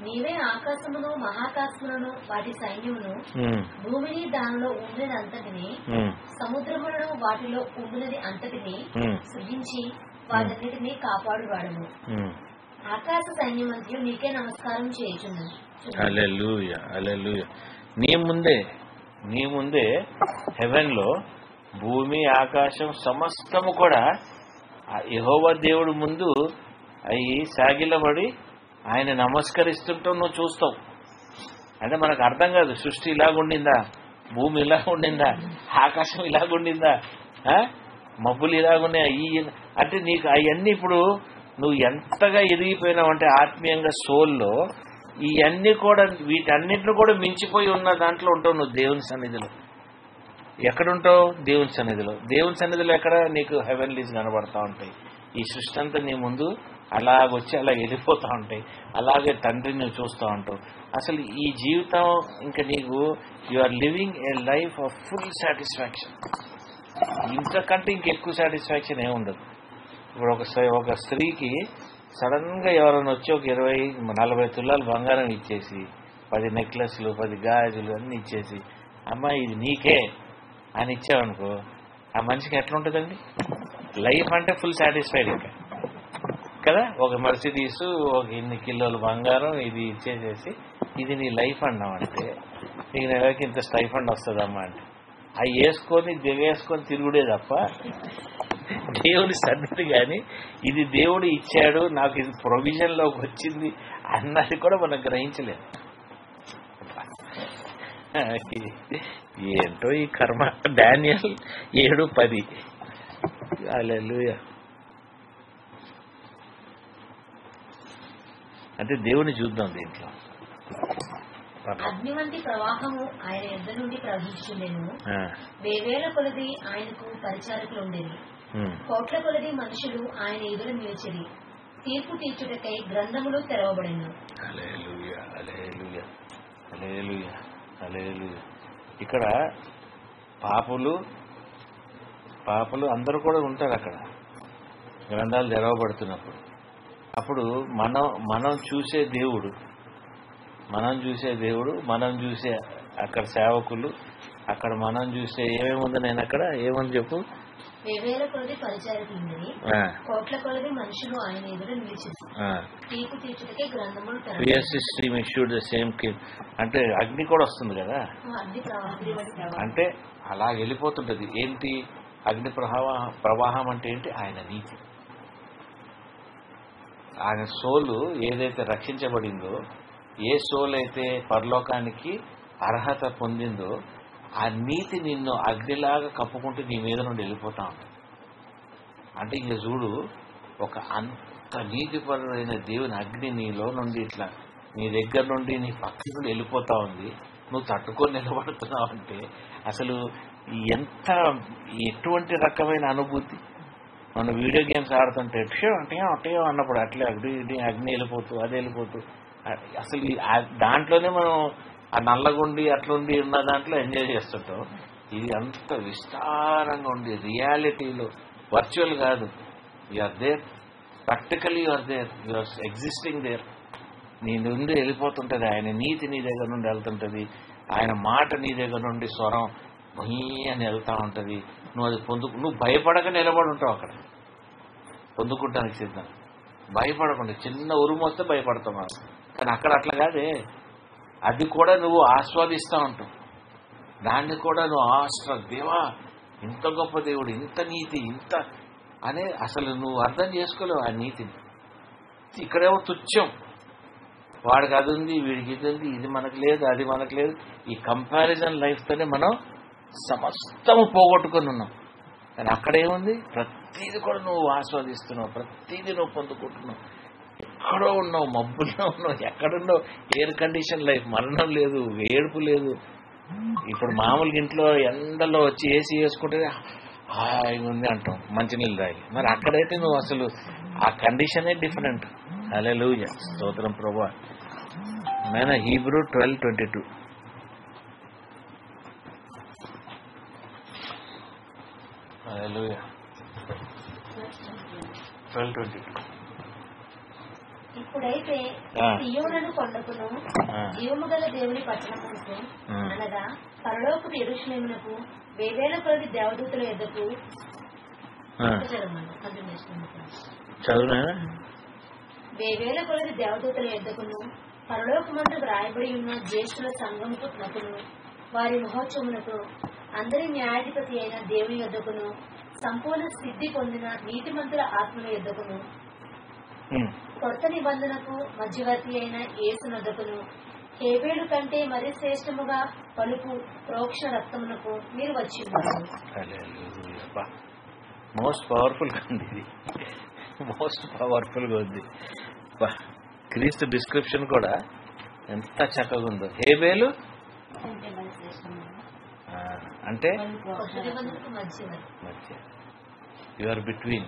నీవే ఆకాశమును మహాకాశములను వాటి సైన్యమును, భూమిని దానిలో ఉండినది అంతటిని, సముద్రములను వాటిలో ఉండినది అంతటిని సృజించి వాటన్నిటినీ కాపాడువాడము. ఆకాశ సైన్యమంతయు నీకే నమస్కారం చేయుచున్నది. హల్లెలూయా హల్లెలూయా. నీ ముందే హెవెన్ లో భూమి ఆకాశం సమస్తము కూడా యెహోవా దేవుడి ముందు అవి సాగిలబడి ఆయన నమస్కరిస్తుంటాం, నువ్వు చూస్తావు. అంటే మనకు అర్థం కాదు, సృష్టి ఇలాగుండిందా, భూమి ఇలాగుండిందా, ఆకాశం ఇలాగుండిందా, మబ్బులు ఇలాగున్నాయి అంటే నీకు అవన్నీ ఇప్పుడు నువ్వు ఎంతగా ఎదిగిపోయినావు అంటే ఆత్మీయంగా సోల్లో ఇవన్నీ కూడా వీటన్నిటిని కూడా మించిపోయి ఉన్న దాంట్లో ఉంటావు నువ్వు దేవుని సన్నిధిలో. ఎక్కడుంటావు? దేవుని సన్నిధిలో. దేవుని సన్నిధిలో ఎక్కడ నీకు హెవెన్లీస్ కనబడతా ఉంటాయి. ఈ సృష్టి అంతా నీ ముందు అలాగొచ్చి అలా వెళ్ళిపోతూ ఉంటాయి. అలాగే తండ్రిని నువ్వు చూస్తూ ఉంటావు. అసలు ఈ జీవితం ఇంకా నీకు you are living a life of full satisfaction. ఇంతకంటే ఇంకెక్కువ సాటిస్ఫాక్షన్ ఏముండదు. ఇప్పుడు ఒక స్త్రీకి సడన్ గా ఎవరైనా వచ్చి ఒక 20-40 తులాలు బంగారం ఇచ్చేసి 10 నెక్లెస్లు 10 గాజులు అన్ని ఇచ్చేసి అమ్మా ఇది నీకే అని ఇచ్చావనుకో, ఆ మనిషికి ఎట్లుంటుందండి లైఫ్? అంటే ఫుల్ సాటిస్ఫైడ్ ఇంకా కదా. ఒక మర్సిడీస్, ఒక ఇన్ని కిలోలు బంగారం ఇది ఇచ్చేసేసి ఇది నీ లైఫ్ అన్నామంటే నీకు నెలకి ఇంత స్టైఫండ్ వస్తుందమ్మా అంటే అవి వేసుకొని దిగేసుకొని తిరుగుడే తప్ప దేవుని సన్నిధి కానీ ఇది దేవుడు ఇచ్చాడు నాకు ఇది ప్రొవిజన్ లోకి వచ్చింది అన్నది కూడా మనం గ్రహించలేదు. ఏంటో ఈ కర్మ. డానియల్ 7:10. హల్లెలూయా. అంటే దేవుని చూద్దాం దీంట్లో. అగ్ని వంటి ప్రవాహము ఆయన యుద్ధ నుండి ప్రవహించుండెను. వేవేల కొలది ఆయనకు పరిచారకులు ఉండేది. కోట్ల కొలది మనుషులు ఆయన ఎదురు నిలిచిరి. తీర్పు తీర్చుటకై గ్రంథములు తెరవబడెను. హల్లెలూయా హల్లెలూయా హల్లెలూయా హల్లెలూయా. ఇక్కడ పాపులు అందరూ కూడా ఉంటారు అక్కడ గ్రంథాలు తెరవబడుతున్నప్పుడు. అప్పుడు మనం చూసే దేవుడు, మనం చూసే అక్కడ సేవకులు, అక్కడ మనం చూసే ఏమేముంది, నేను అక్కడ ఏమని చెప్పు, వేవేల కొలది పరిచారకులు ఉండేది. కోట్ల కొలది మనుషులు ఆయన ఎదురు నిలిచి తీర్పు తీర్చుటకే గ్రంథములు తెరవబడెను. అంటే అగ్ని కూడా వస్తుంది కదా, అగ్ని అంటే అలా వెళ్ళిపోతుంటది. ఏంటి అగ్ని ప్రవాహం అంటే ఏంటి? ఆయన నీతి. ఆయన సోలు ఏదైతే రక్షించబడిందో, ఏ సోల్ అయితే పరలోకానికి అర్హత పొందిందో ఆ నీతి నిన్ను అగ్నిలాగా కప్పుకుంటూ నీ మీద నుండి వెళ్ళిపోతా ఉంటుంది. అంటే ఇంక చూడు, ఒక అంత నీతిపరుడైన దేవుని అగ్ని నీలో నుండి ఇట్లా నీ దగ్గర నుండి నీ పక్క నుండి వెళ్ళిపోతా ఉంది, నువ్వు తట్టుకొని నిలబడుతున్నావు అంటే అసలు ఎటువంటి రకమైన అనుభూతి. మనం వీడియో గేమ్స్ ఆడుతుంటే అంటే అన్నప్పుడు అట్లే అగ్ని వెళ్ళిపోతూ అది వెళ్ళిపోతూ అసలు దాంట్లోనే మనం ఆ నల్లగుండి అట్లుండి ఉన్న దాంట్లో ఎంజాయ్ చేస్తుంటాం. ఇది అంత విస్తారంగా ఉండి రియాలిటీలో, వర్చువల్ కాదు, you're there, practically you're there, you're existing there. నీ నుండి వెళ్ళిపోతుంటది, ఆయన నీతి నీ దగ్గర నుండి వెళ్తుంటది, ఆయన మాట నీ దగ్గర నుండి స్వరం అని వెళ్తా ఉంటది. నువ్వు అది నువ్వు భయపడక నిలబడి ఉంటావు అక్కడ, పొందుకుంటానికి సిద్ధం. భయపడకుండా, చిన్న ఉరుము వస్తే భయపడతావు, కానీ అక్కడ అట్లా కాదే. అది కూడా నువ్వు ఆస్వాదిస్తూ ఉంటావు, దాన్ని కూడా నువ్వు దేవా ఇంత గొప్ప దేవుడు, ఇంత నీతి, ఇంత అనే అసలు నువ్వు అర్థం చేసుకోలేవు ఆ నీతిని. ఇక్కడేమో తుచ్చం, వాడికి అది ఉంది, వీడికి ఇది ఉంది, ఇది మనకు లేదు, అది మనకు లేదు. ఈ కంపారిజన్ లైఫ్తోనే మనం సమస్తము పోగొట్టుకుని ఉన్నాం. కానీ అక్కడేముంది, ప్రతిదీ కూడా నువ్వు ఆస్వాదిస్తున్నావు, ప్రతిదీ నువ్వు పొందుకుంటున్నావు. ఎక్కడో ఉన్నావు, మబ్బుల్లో ఉన్నావు, ఎక్కడున్నావు, ఎయిర్ కండిషన్ లైఫ్, మరణం లేదు, వేడుపు లేదు. ఇప్పుడు మామూలుగా ఇంట్లో ఎండలో వచ్చి ఏసీ వేసుకుంటే హాయిగా ఉంది అంటాం మంచినీళ్ళు తాగి. మరి అక్కడైతే నువ్వు అసలు ఆ కండిషనే డిఫరెంట్. హల్లెలూయా, స్తోత్రం ప్రభువా. నేను హీబ్రూ 12:22. హల్లెలూయా, 12:22. ఇప్పుడైతే సియోనును కొండకును జీవము గల దేవుని పట్టణమునకు అనగా పరలోకపు యెరూషలేమునకు వేవేల కొలది దేవదూతల యొద్దకు వేవేల కొలది దేవదూతల యొద్దకును పరలోకమందు రాయబడి ఉన్న జ్యేష్ఠుల సంఘమునకును వారి మహోత్సవమునకు అందరి న్యాయాధిపతి అయిన దేవుని యొద్దకును సంపూర్ణ సిద్ధి పొందిన నీతిమంతుల ఆత్మల యొద్దకును కొత్త నిబంధనకు మధ్యవర్తి అయిన యేసునొద్దకును హేబేలు కంటే మరి శ్రేష్టముగా పలుపు ప్రోక్షణ రక్తమునకు మీరు వచ్చి మోస్ట్ పవర్ఫుల్ గా ఉంది, ఇది మోస్ట్ పవర్ఫుల్ గా ఉంది. క్రీస్తు డిస్క్రిప్షన్ కూడా ఎంత చక్కగా ఉందో. హేబేలు అంటే యు ఆర్ బిట్వీన్,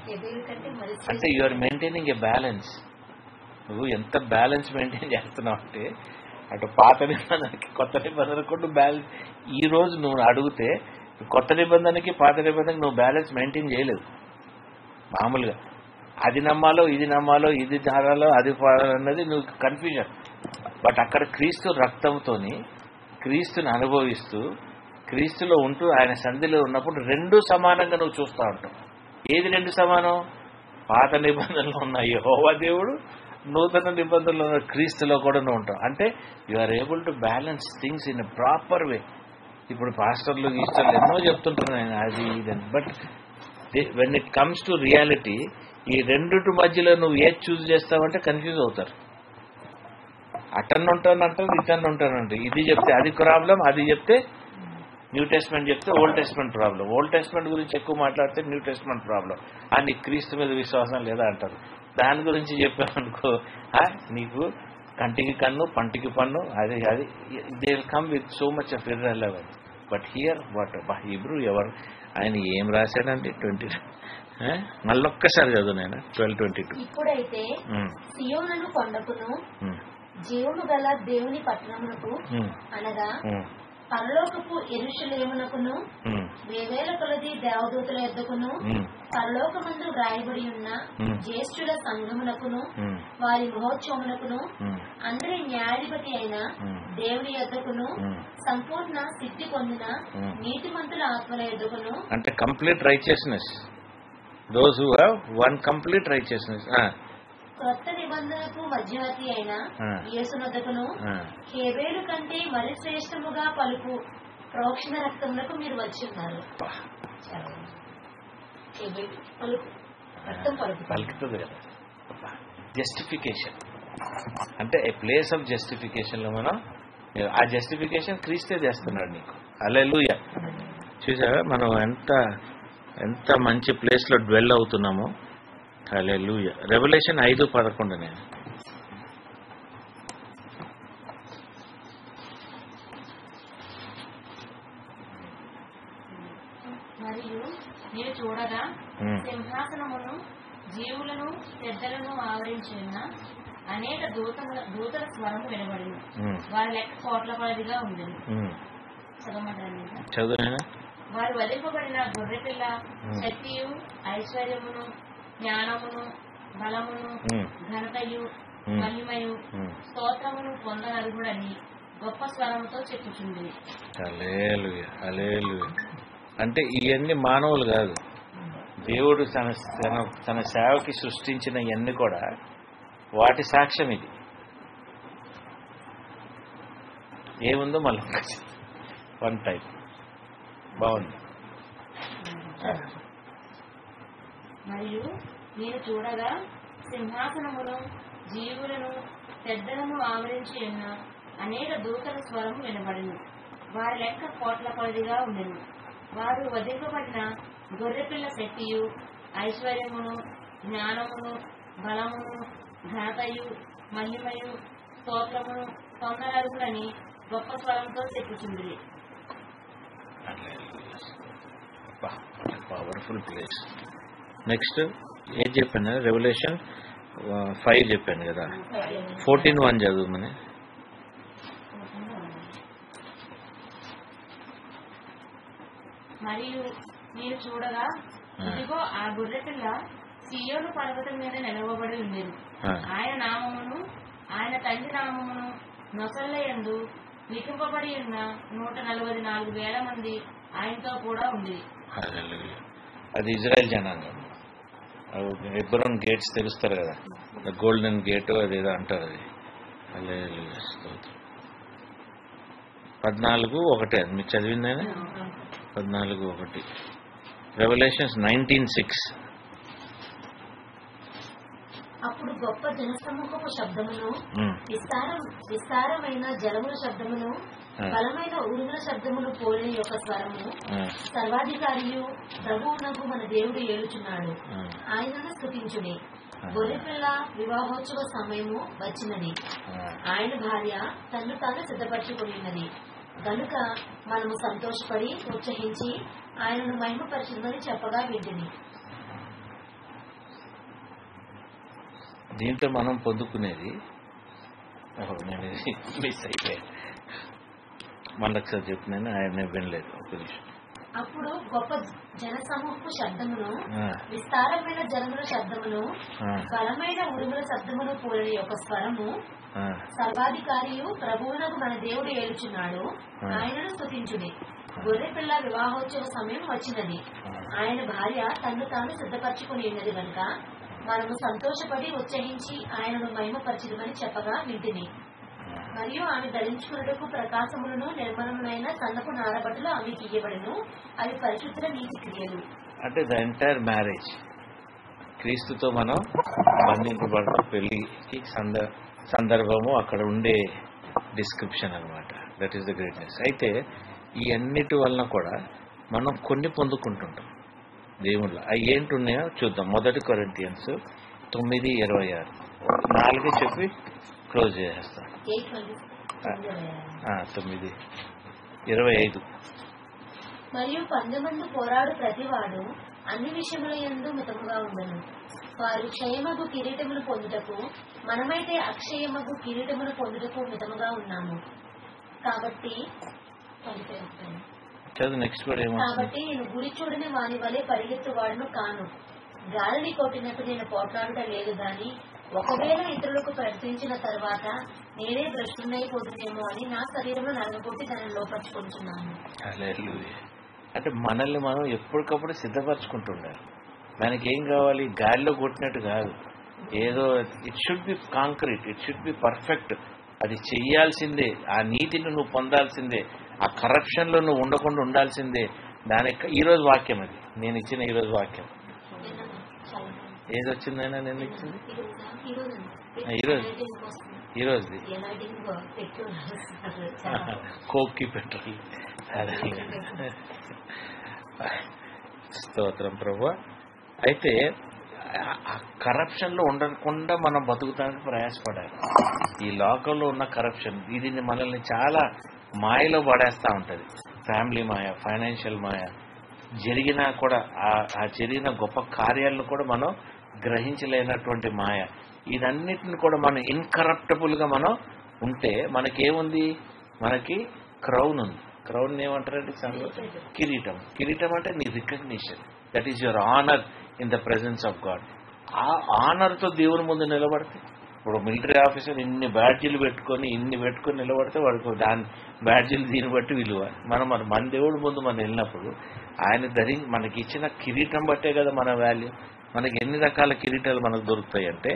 అంటే you are maintaining a balance. నువ్వు ఎంత బ్యాలెన్స్ మెయింటైన్ చేస్తున్నావు అంటే అటు పాత నిబంధనకి కొత్త నిబంధనకు కూడా బ్యాలెన్స్. ఈ రోజు నువ్వు అడిగితే కొత్త నిబంధనకి పాత నిబంధనకి నువ్వు బ్యాలెన్స్ మెయింటైన్ చేయలేదు. మామూలుగా అది నమ్మాలో ఇది నమ్మాలో, ఇది ధారాలో అది అన్నది నువ్వు కన్ఫ్యూజన్. బట్ అక్కడ క్రీస్తు రక్తంతోని క్రీస్తుని అనుభవిస్తూ క్రీస్తులో ఉంటూ ఆయన సన్నిధిలో ఉన్నప్పుడు రెండు సమానంగా నువ్వు చూస్తూ ఉంటావు. ఏది రెండు సమానం? పాత నిబంధనలో ఉన్న యెహోవా దేవుడు, నూతన నిబంధనలో ఉన్న క్రీస్తులో కూడా నువ్వు ఉంటావు. అంటే you are able to balance things in a proper way. ఇప్పుడు పాస్టర్లు ఈస్టర్లు ఎన్నో చెప్తుంటారు నేను అది ఇదని, but when it comes to reality ఈ రెండిటి మధ్యలో నువ్వు ఏది చూస్ చేస్తావంటే కన్ఫ్యూజ్ అవుతారు. అటన్ ఉంటానంటారు, ఇటన్ ఉంటానంటారు. ఇది చెప్తే అది ప్రాబ్లం, అది చెప్తే న్యూ టెస్ట్మెంట్ చెప్తే old testament problem. Old testament గురించి ఎక్కువ మాట్లాడితే న్యూ టెస్ట్మెంట్ ప్రాబ్లం. అని క్రీస్తు మీద విశ్వాసం లేదా అంటారు. దాని గురించి చెప్పామనుకో నీకు కంటికి కన్ను పంటికి పన్ను, అది they will come with so much of irrelevance. But here what Hebrew ఎవరు ఆయన ఏం రాశాడంటే 20 మళ్ళొక్కసారి చదువు నేను 12:22. ఇప్పుడైతే సియోనును కొండకును జీవము గల దేవుని పట్టణమునకు అనగా పరలోకపు యెరూషలేమునకును వేవేల కొలది దేవదూతల యొద్దకును పరలోకమందు రాయబడి ఉన్న జ్యేష్ఠుల సంఘమునకును వారి మహోత్సవమునకును అందరి న్యాయాధిపతి అయిన దేవుని యొద్దకును సంపూర్ణ సిద్ధి పొందిన నీతిమంతుల ఆత్మల యొద్దకును, అంటే complete righteousness, those who have one complete righteousness, క్రొత్త నిబంధనకు మధ్యవర్తి అయిన యేసునొద్దకును హేబేలు కంటే మరి శ్రేష్టముగా పలుకు ప్రోక్షణ రక్తములకు మీరు వచ్చి ఉన్నారు. పలుకుతుంది కదా. జస్టిఫికేషన్ అంటే ఏ ప్లేస్ ఆఫ్ జస్టిఫికేషన్ లో మనం ఆ జస్టిఫికేషన్ క్రీస్తే చేస్తున్నాడు నీకు. హల్లెలూయా. చూసారా మనం ఎంత మంచి ప్లేస్లో డ్వెల్ అవుతున్నామో. హల్లెలూయా. రెవల్యూషన్ 5:11 నేను మరియు నేను చూడగా సింహాసనమును జీవులను పెద్దలను ఆవరించి ఉన్న అనేక దూతల స్వరము వినబడింది. వారి లెక్క కోట్ల కొలదిగా ఉండేది. చదువునా. వారు వదిలిపబడిన గొర్రెపిల్ల శక్తియు ఐశ్వర్యమును జ్ఞానమును బలమును ఘనతయు మహిమయు స్తోత్రమును పొందనరుగుడని గొప్ప స్వరముతో చెప్పుచుంది. హల్లెలూయా. హల్లెలూయా. అంటే ఇవన్నీ మానవులు కాదు, దేవుడు తన సేవకి సృష్టించిన ఇవన్నీ కూడా వాటి సాక్ష్యం. ఇది ఏముందో మళ్ళీ వన్ టైప్ బాగుంది. మరియు నేను చూడగా సింహాసనమును జీవులను పెద్దలను ఆవరించి ఉన్న అనేక దూతల స్వరం వినబడింది. వారి లెక్క కోట్ల కొలదిగా ఉండేది. వారు వధింపబడిన గొర్రెపిల్ల శక్తియు ఐశ్వర్యమును జ్ఞానమును బలమును ఘనతయు మహిమయు స్తోత్రమును పొందనరుగుడని గొప్ప స్వరంతో చెప్పుచుంది. Powerful place. నెక్స్ట్ ఏం చెప్పాను? రెవల్యూషన్ 5 చెప్పాను కదా. 14:1 చదువుమని. మరియు నేను చూడగా ఇదిగో ఆ గొర్రెపిల్ల సీయోను పర్వతం మీద నిలవబడి ఉండేది. ఆయన నామమును ఆయన తండ్రి నామమును నొసళ్ళ యందు లిఖింపబడి ఉన్న 144,000 మంది ఆయనతో కూడా ఉండేది. అది ఇజ్రాయెల్ జనాంగం. హెబ్రోన్ గేట్స్ తెలుస్తారు కదా, గోల్డెన్ గేట్ అదేదో అంటారు. అది 14:1 అది మీరు చదివిందేనా? 14:1 రెవల్యూషన్స్ 19:6. అప్పుడు గొప్ప జనసమూహపు శబ్దమును విస్తారమైన జలముల శబ్దమును బలమైన ఉరుముల శబ్దమును పోలిన యొక్క స్వరము సర్వాధికారియు ప్రభువునకు మన దేవుడు ఏలుచున్నాడు, ఆయనను స్తుతించుడి. గొర్రెపిల్ల వివాహోత్సవ సమయము వచ్చినది, ఆయన భార్య తన్ను తాను సిద్ధపరచుకుని ఉన్నది గనుక మనము సంతోషపడి ఉత్సహించి ఆయనను మహిమపరచుమని చెప్పగా వింటిని. దీంట్లో మనం పొందుకునేది నేను మిస్ అయిపోయాను. మనకు చెప్పిన ఆయన వినలేదు. ఒక నిమిషం. అప్పుడు గొప్ప జనసమూహపు శబ్దమును విస్తారమైన జనముల శబ్దమును బలమైన ఉరుముల శబ్దమును పోలిన యొక్క స్వరము సర్వాధికారియు ప్రభువునకు మన దేవుడు ఏలుచున్నాడు, ఆయనను స్తుతించుడి. గొర్రెపిల్ల వివాహోత్సవ సమయం వచ్చినది, ఆయన భార్య తన్ను తాను సిద్ధపరచుకుని ఉన్నది కనుక మనము సంతోషపడి ఉత్సహించి ఆయనను మహిమపరచుమని చెప్పగా వింటిని. మరియు ఆమె ధరించుకున్నటకు ప్రకాశములను నిర్మలములైన సన్నపు నారబట్టలు ఆమెకి ఇయ్యబడును, అవి పరిశుద్ధ నీతి క్రియలు. అంటే ద ఎంటైర్ మ్యారేజ్ క్రీస్తుతో మనం బంధింపబడతాం. పెళ్లికి సందర్భము అక్కడ ఉండే డిస్క్రిప్షన్ అన్నమాట. That is the greatness. అయితే ఈ అన్నిటి వలన కూడా మనం కొన్ని పొందుకుంటుంటాం దేవుళ్ళ. అవి ఏంటి ఉన్నాయో చూద్దాం. 1 కొరింథియన్స్ 9:26 4 చెప్పి క్లోజ్ చేసేస్తాం. 9:25 మరియు 10 మంది పోరాడు ప్రతివాడు అన్ని విషయముల యందు మితముగా ఉండను. వారు క్షయమగు కిరీటములు పొందుటకు, మనమైతే అక్షయమగు కిరీటములు పొందుటకు మితముగా ఉన్నాము. కాబట్టి నెక్స్ట్ కూడా కాబట్టి నేను గురి చూడని వాని వలె పరిగెత్తువాడును కాను. గాలిని కొట్టినట్టు నేను పోట్లాడటం లేదు గాని, ఒకవేళ ఇతరులకు ప్రకటించిన తర్వాత నేనే భ్రష్టునైపోతుందేమో అని నా శరీరంలో నరగొట్టి దాన్ని లోపరుచుకుంటున్నాను. అంటే మనల్ని మనం ఎప్పటికప్పుడు సిద్ధపరచుకుంటుండాలి. మనకి ఏం కావాలి? గాలిలో కొట్టినట్టు కాదు, ఏదో it should be concrete, it should be perfect. అది చెయ్యాల్సిందే, ఆ నీతిని నువ్వు పొందాల్సిందే, ఆ కరప్షన్ లో నువ్వు ఉండకుండా ఉండాల్సిందే. దానికి ఈరోజు వాక్యం, అది నేను ఇచ్చిన ఈరోజు వాక్యం. ఏది వచ్చిందైనా నేను ఇచ్చింది ఈరోజు ఈ రోజుది పెట్రోల్ కోక్కి పెట్రోల్. స్తోత్రం ప్రభువా. అయితే ఆ కరప్షన్ లో ఉండకుండా మనం బతుకుతానికి ప్రయాసపడాలి. ఈ లోకంలో ఉన్న కరప్షన్ ఇది మనల్ని చాలా మాయలో పడేస్తా ఉంటది. ఫ్యామిలీ మాయ, ఫైనాన్షియల్ మాయ, జరిగినా కూడా ఆ జరిగిన గొప్ప కార్యాలను కూడా మనం గ్రహించలేనటువంటి మాయ, ఇదన్నిటిని కూడా మనం ఇన్కరప్టబుల్ గా మనం ఉంటే మనకేముంది? మనకి క్రౌన్ ఉంది. క్రౌన్ ఏమంటారండి? కిరీటం. కిరీటం అంటే నీ recognition, that is your honour in the presence of God. ఆ ఆనర్ తో దేవుని ముందు నిలబడితే, ఇప్పుడు మిలిటరీ ఆఫీసర్ ఇన్ని బ్యాడ్జీలు పెట్టుకొని నిలబడితే వాడికి దాని బ్యాడ్జీలు దీన్ని బట్టి విలువ. మన దేవుడి ముందు మనం వెళ్ళినప్పుడు ఆయన మనకి ఇచ్చిన కిరీటం బట్టే కదా మన వాల్యూ. మనకి ఎన్ని రకాల కిరీటాలు మనకు దొరుకుతాయి అంటే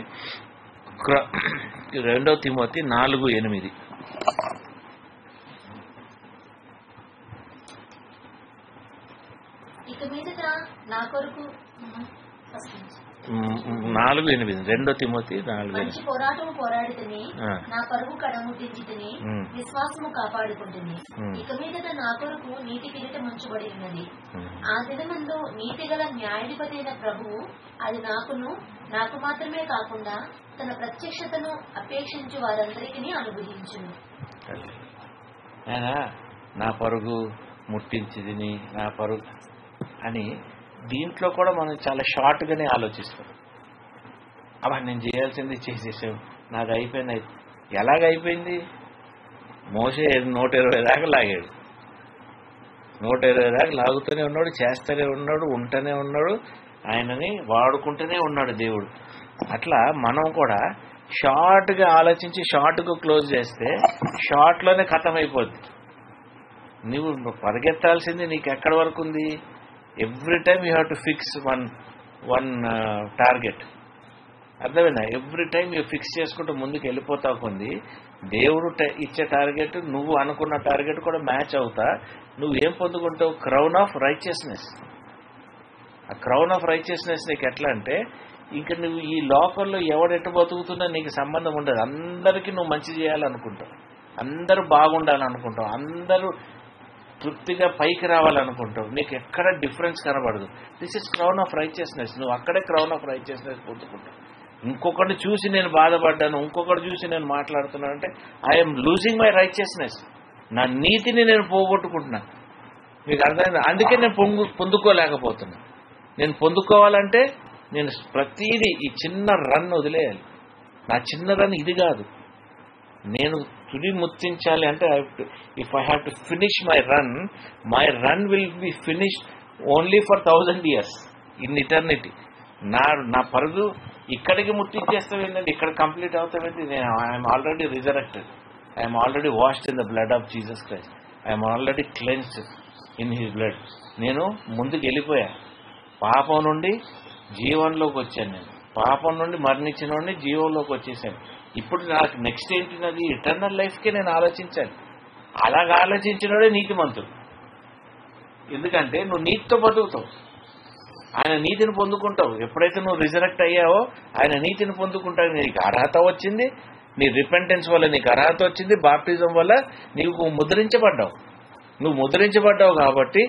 2 తిమోతి 4:8. ఇక మీదట నా కొరకు 4:8. 2 తిమోతి 4:8. మంచి పోరాటము పోరాడితేనే నా పరుగు కడముట్టించితిని, విశ్వాసము కాపాడుకుంటుంది. ఇక మీదట నా కొరకు నీతి కిరీటం ఉంచబడి ఉన్నది. ఆ దినమందు నీతి గల న్యాయాధిపతి అయిన ప్రభువు అది నాకు మాత్రమే కాకుండా తన ప్రత్యక్షతను అపేక్షించు వారందరికీ అనుగ్రహించును. నా పరుగు ముట్టించిదిని, నా పరుగు అని దీంట్లో కూడా మనం చాలా షార్ట్ గానే ఆలోచిస్తాం. అబ్బా నేను చేయాల్సింది చేసేసాం, నాది అయిపోయింది. ఎలాగైపోయింది? మోసే 120 దాకా లాగాడు. 120 దాకా లాగుతూనే ఉన్నాడు, చేస్తూనే ఉన్నాడు, ఉంటూనే ఉన్నాడు, ఆయనని వాడుకుంటూనే ఉన్నాడు దేవుడు. అట్లా మనం కూడా షార్ట్ గా ఆలోచించి షార్ట్ గా క్లోజ్ చేస్తే షార్ట్ లోనే ఖతం అయిపోద్ది. నువ్వు పరిగెత్తాల్సింది నీకు ఎక్కడి వరకు ఉంది? Every time you have to fix one target. అర్థమైనా? ఎవ్రీ టైమ్ యూ ఫిక్స్ చేసుకుంటూ ముందుకు వెళ్ళిపోతావు కొంది దేవుడు ఇచ్చే టార్గెట్ నువ్వు అనుకున్న టార్గెట్ కూడా మ్యాచ్ అవుతా నువ్వు ఏం పొందుకుంటావు? Crown of righteousness. ఆ క్రౌన్ ఆఫ్ రైచియస్నెస్ నీకు ఎట్లా అంటే ఇంకా నువ్వు ఈ లోకంలో ఎవడెట్టు బతుకుతున్నా నీకు సంబంధం ఉండదు. అందరికీ నువ్వు మంచి చేయాలనుకుంటావు, అందరూ బాగుండాలనుకుంటావు, అందరూ తృప్తిగా పైకి రావాలనుకుంటావు. నీకు ఎక్కడ డిఫరెన్స్ కనబడదు. This is crown of righteousness. నువ్వు అక్కడే క్రౌన్ ఆఫ్ రైచియస్నెస్ పొందుకుంటావు. ఇంకొకటి చూసి నేను బాధపడ్డాను, ఇంకొకటి చూసి నేను మాట్లాడుతున్నాను అంటే ఐఎమ్ లూజింగ్ మై రైచియస్నెస్. నా నీతిని నేను పోగొట్టుకుంటున్నా. మీకు అర్థమైంది? అందుకే నేను పొందుకోలేకపోతున్నా. నేను పొందుకోవాలంటే నేను ప్రతిదీ ఈ చిన్న రన్ వదిలేయాలి. నా చిన్న రన్ ఇది కాదు. నేను తుది ముత్తించాలి అంటే if I have to finish my run will be finished only for 1000 years in eternity. నా పరుగు ఇక్కడికి ముట్టించేస్తావేంటండి, ఇక్కడ కంప్లీట్ అవుతావేంటి? నేను I'm already resurrected, I'm already washed in the blood of Jesus Christ, I'm already cleansed in his blood. నేను ముందుకు వెళ్ళిపోయా. పాపం నుండి జీవంలోకి వచ్చాను. నేను పాపం నుండి మరణించిన వాడిని జీవంలోకి వచ్చేసాను. ఇప్పుడు నాకు నెక్స్ట్ ఏంటినది? ఇటర్నల్ లైఫ్కే నేను ఆలోచించాలి. అలాగ ఆలోచించినోడే నీతిమంతుడు. ఎందుకంటే నువ్వు నీతితో బతుకుతావు, ఆయన నీతిని పొందుకుంటావు. ఎప్పుడైతే నువ్వు రిజరెక్ట్ అయ్యావో ఆయన నీతిని పొందుకుంటావు. నీకు అర్హత వచ్చింది, నీ రిపెంటెన్స్ వల్ల నీకు అర్హత వచ్చింది, బాప్టిజం వల్ల నీకు ముద్రించబడ్డావు. నువ్వు ముద్రించబడ్డావు కాబట్టి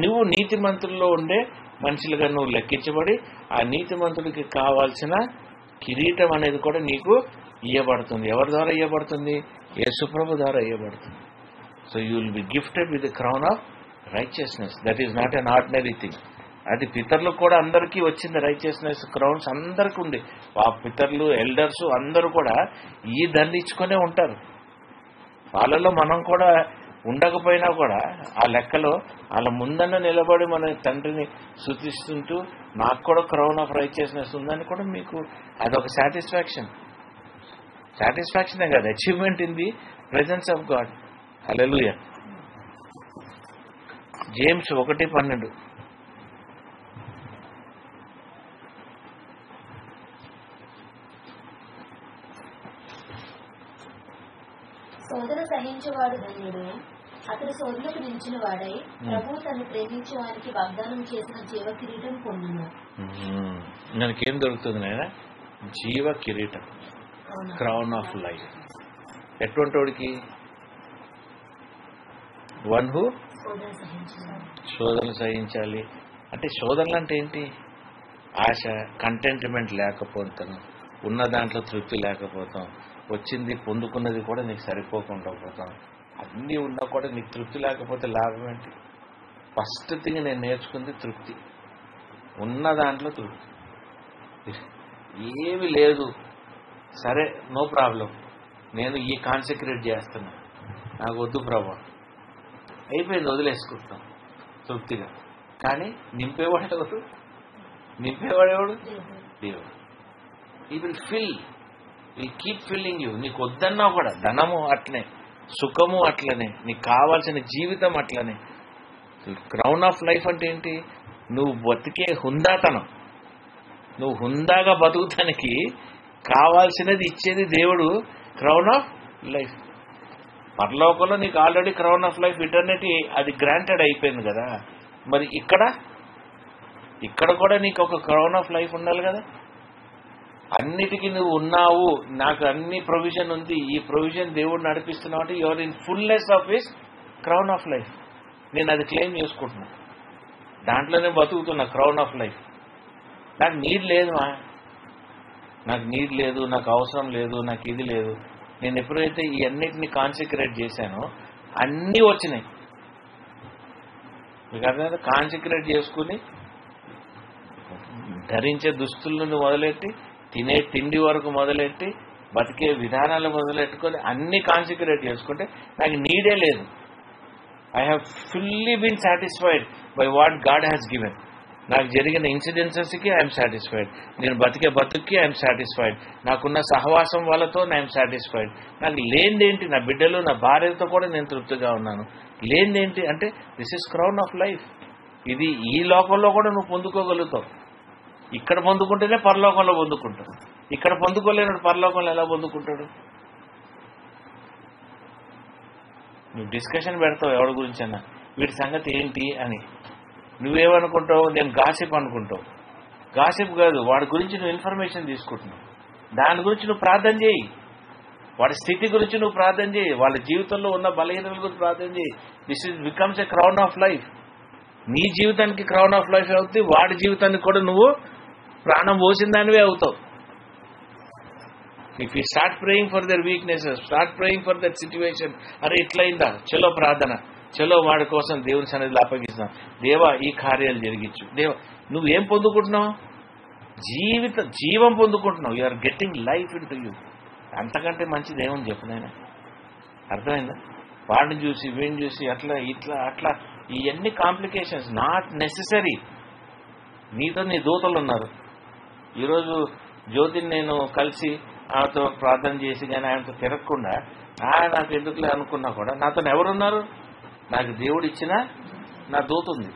నువ్వు నీతిమంతుల్లో ఉండే మనుషులుగా నువ్వు లెక్కించబడి ఆ నీతిమంతుడికి కావాల్సిన కిరీటం అనేది కూడా నీకు ఇవ్వబడుతుంది. ఎవరి ద్వారా ఇవ్వబడుతుంది? యేసుప్రభు ద్వారా ఇవ్వబడుతుంది. So you will be gifted with the crown of righteousness. That is not an ordinary thing. అది పితరులకు కూడా అందరికీ వచ్చింది. రైచియస్నెస్ క్రౌన్స్ అందరికీ ఉంది. ఆ పితరులు, ఎల్డర్స్ అందరూ కూడా ఈ దండించుకునే ఉంటారు. వాళ్ళలో మనం కూడా ఉండకపోయినా కూడా ఆ లెక్కలో వాళ్ళ ముందన్న నిలబడి మన తండ్రిని స్తుతిస్తుంటూ నాకు కూడా క్రౌన్ ఆఫ్ రైచియస్నెస్ ఉందని కూడా మీకు అదొక సాటిస్ఫాక్షనే కదా, achievement in the presence of God. Hallelujah. James 1:12. సోదరు సహించేవాడు ధన్యుడు, అతడు సోదరులకు నిలిచిన వాడై ప్రభు తను ప్రేమించే వారికి వాగ్దానం చేసిన జీవ కిరీటం పొందును. మనకేం దొరుకుతుంది నాయన? జీవ కిరీటం. Crown of life. ఎటువంటి వాడికి? వన్ హూ శోధనలు సహించాలి. అంటే శోధనలు అంటే ఏంటి? ఆశ, కంటెంట్మెంట్ లేకపోతాం, ఉన్న దాంట్లో తృప్తి లేకపోతాం, వచ్చింది పొందుకున్నది కూడా నీకు సరిపోకుండా పోతాం, అన్నీ ఉన్నా కూడా నీకు తృప్తి లేకపోతే లాభం ఏంటి? ఫస్ట్ థింగ్ నేను నేర్చుకుంది తృప్తి. ఉన్న దాంట్లో తృప్తి. ఏమి లేదు, సరే నో ప్రాబ్లం, నేను ఈ కాన్సన్ట్రేట్ చేస్తున్నా, నాకు వద్దు ప్రభా, అయిపోయింది, వదిలేసుకుంటాం తృప్తిగా. కానీ నింపేవాడు ఎవరు? నింపేవాడెవడు? దేవుడు. ఈ will fill, will keep filling you. నీకు వద్దన్నా కూడా ధనము అట్లనే, సుఖము అట్లనే, నీకు కావాల్సిన జీవితం అట్లనే. క్రౌన్ ఆఫ్ లైఫ్ అంటే ఏంటి? నువ్వు బతికే హుందాతనం, నువ్వు హుందాగా బతుకుతానికి కావాల్సినది ఇచ్చేది దేవుడు. Crown of life. పరలోకంలో నీకు already crown of life, eternity, అది గ్రాంటెడ్ అయిపోయింది కదా. మరి ఇక్కడ కూడా నీకు ఒక క్రౌన్ ఆఫ్ లైఫ్ ఉండాలి కదా. అన్నిటికీ నువ్వు ఉన్నావు, నాకు అన్ని ప్రొవిజన్ ఉంది, ఈ ప్రొవిజన్ దేవుడు నడిపిస్తున్నావు అంటే your in fullness of his crown of life. నేను అది క్లెయిమ్ చేసుకుంటున్నా, దాంట్లోనే బతుకుతున్నా క్రౌన్ ఆఫ్ లైఫ్. నాకు నీడ్ లేదు, నాకు నీడ్ లేదు, నాకు అవసరం లేదు, నాకు ఇది లేదు. నేను ఎప్పుడైతే ఈ అన్నిటిని కాన్సన్ట్రేట్ చేశానో అన్నీ వచ్చినాయి. మీకు అర్థమైందా? కాన్సన్ట్రేట్ చేసుకుని ధరించే దుస్తులను మొదలెట్టి, తినే తిండి వరకు మొదలెట్టి, బతికే విధానాలు మొదలెట్టుకొని అన్ని కాన్సన్ట్రేట్ చేసుకుంటే నాకు నీడే లేదు. I have fully been satisfied by what God has given. నాకు జరిగిన ఇన్సిడెన్సెస్కి ఐఎమ్ సాటిస్ఫైడ్, నేను బతికే బతుక్కి ఐఎమ్ సాటిస్ఫైడ్, నాకున్న సహవాసం వాళ్ళతో ఐఎమ్ సాటిస్ఫైడ్. నాకు లేనిదేంటి? నా బిడ్డలు, నా భార్యతో కూడా నేను తృప్తిగా ఉన్నాను. లేనిదేంటి అంటే this is crown of life. ఇది ఈ లోకంలో కూడా నువ్వు పొందుకోగలుగుతావు. ఇక్కడ పొందుకుంటేనే పరలోకంలో పొందుకుంటావు. ఇక్కడ పొందుకోలేనాడు పరలోకంలో ఎలా పొందుకుంటాడు? నువ్వు డిస్కషన్ పెడతావు ఎవరి గురించి అన్నా, వీటి సంగతి ఏంటి అని. నువ్వేమనుకుంటావు? నేను గాసిప్ అనుకుంటావు. గాసిప్ కాదు, వాడి గురించి నువ్వు ఇన్ఫర్మేషన్ తీసుకుంటున్నావు. దాని గురించి నువ్వు ప్రార్థన చేయి, వాడి స్థితి గురించి నువ్వు ప్రార్థన చేయి, వాళ్ళ జీవితంలో ఉన్న బలహీనతల గురించి ప్రార్థన చేయి. This is becomes a crown of life. నీ జీవితానికి క్రౌన్ ఆఫ్ లైఫ్ అవుతుంది, వాడి జీవితానికి కూడా నువ్వు ప్రాణం పోసిన దానివే అవుతావు. If you start praying for their weaknesses, start praying for that situation, అరే ఇట్లయిందా, చలో ప్రార్థన, చలో వాడి కోసం దేవుని సన్నిధిలో అప్పగిస్తాం, దేవా ఈ కార్యాలు జరిగించు. దేవా నువ్వేం పొందుకుంటున్నావు? జీవం పొందుకుంటున్నావు. You are getting life into you. అంతకంటే మంచిది ఏమని చెప్పనైనా. అర్థమైందా? వాడిని చూసి వీడిని చూసి అట్లా ఇట్లా అట్లా, ఇవన్నీ కాంప్లికేషన్స్, నాట్ నెసెసరీ. నీతో నీ దూతలు ఉన్నారు. ఈరోజు జ్యోతిని నేను కలిసి ఆమెతో ప్రార్థన చేసి కానీ ఆయనతో తిరగకుండా నాకు ఎందుకులే అనుకున్నా కూడా నాతో ఎవరున్నారు? నాకు దేవుడు ఇచ్చిన నా దూత ఉంది,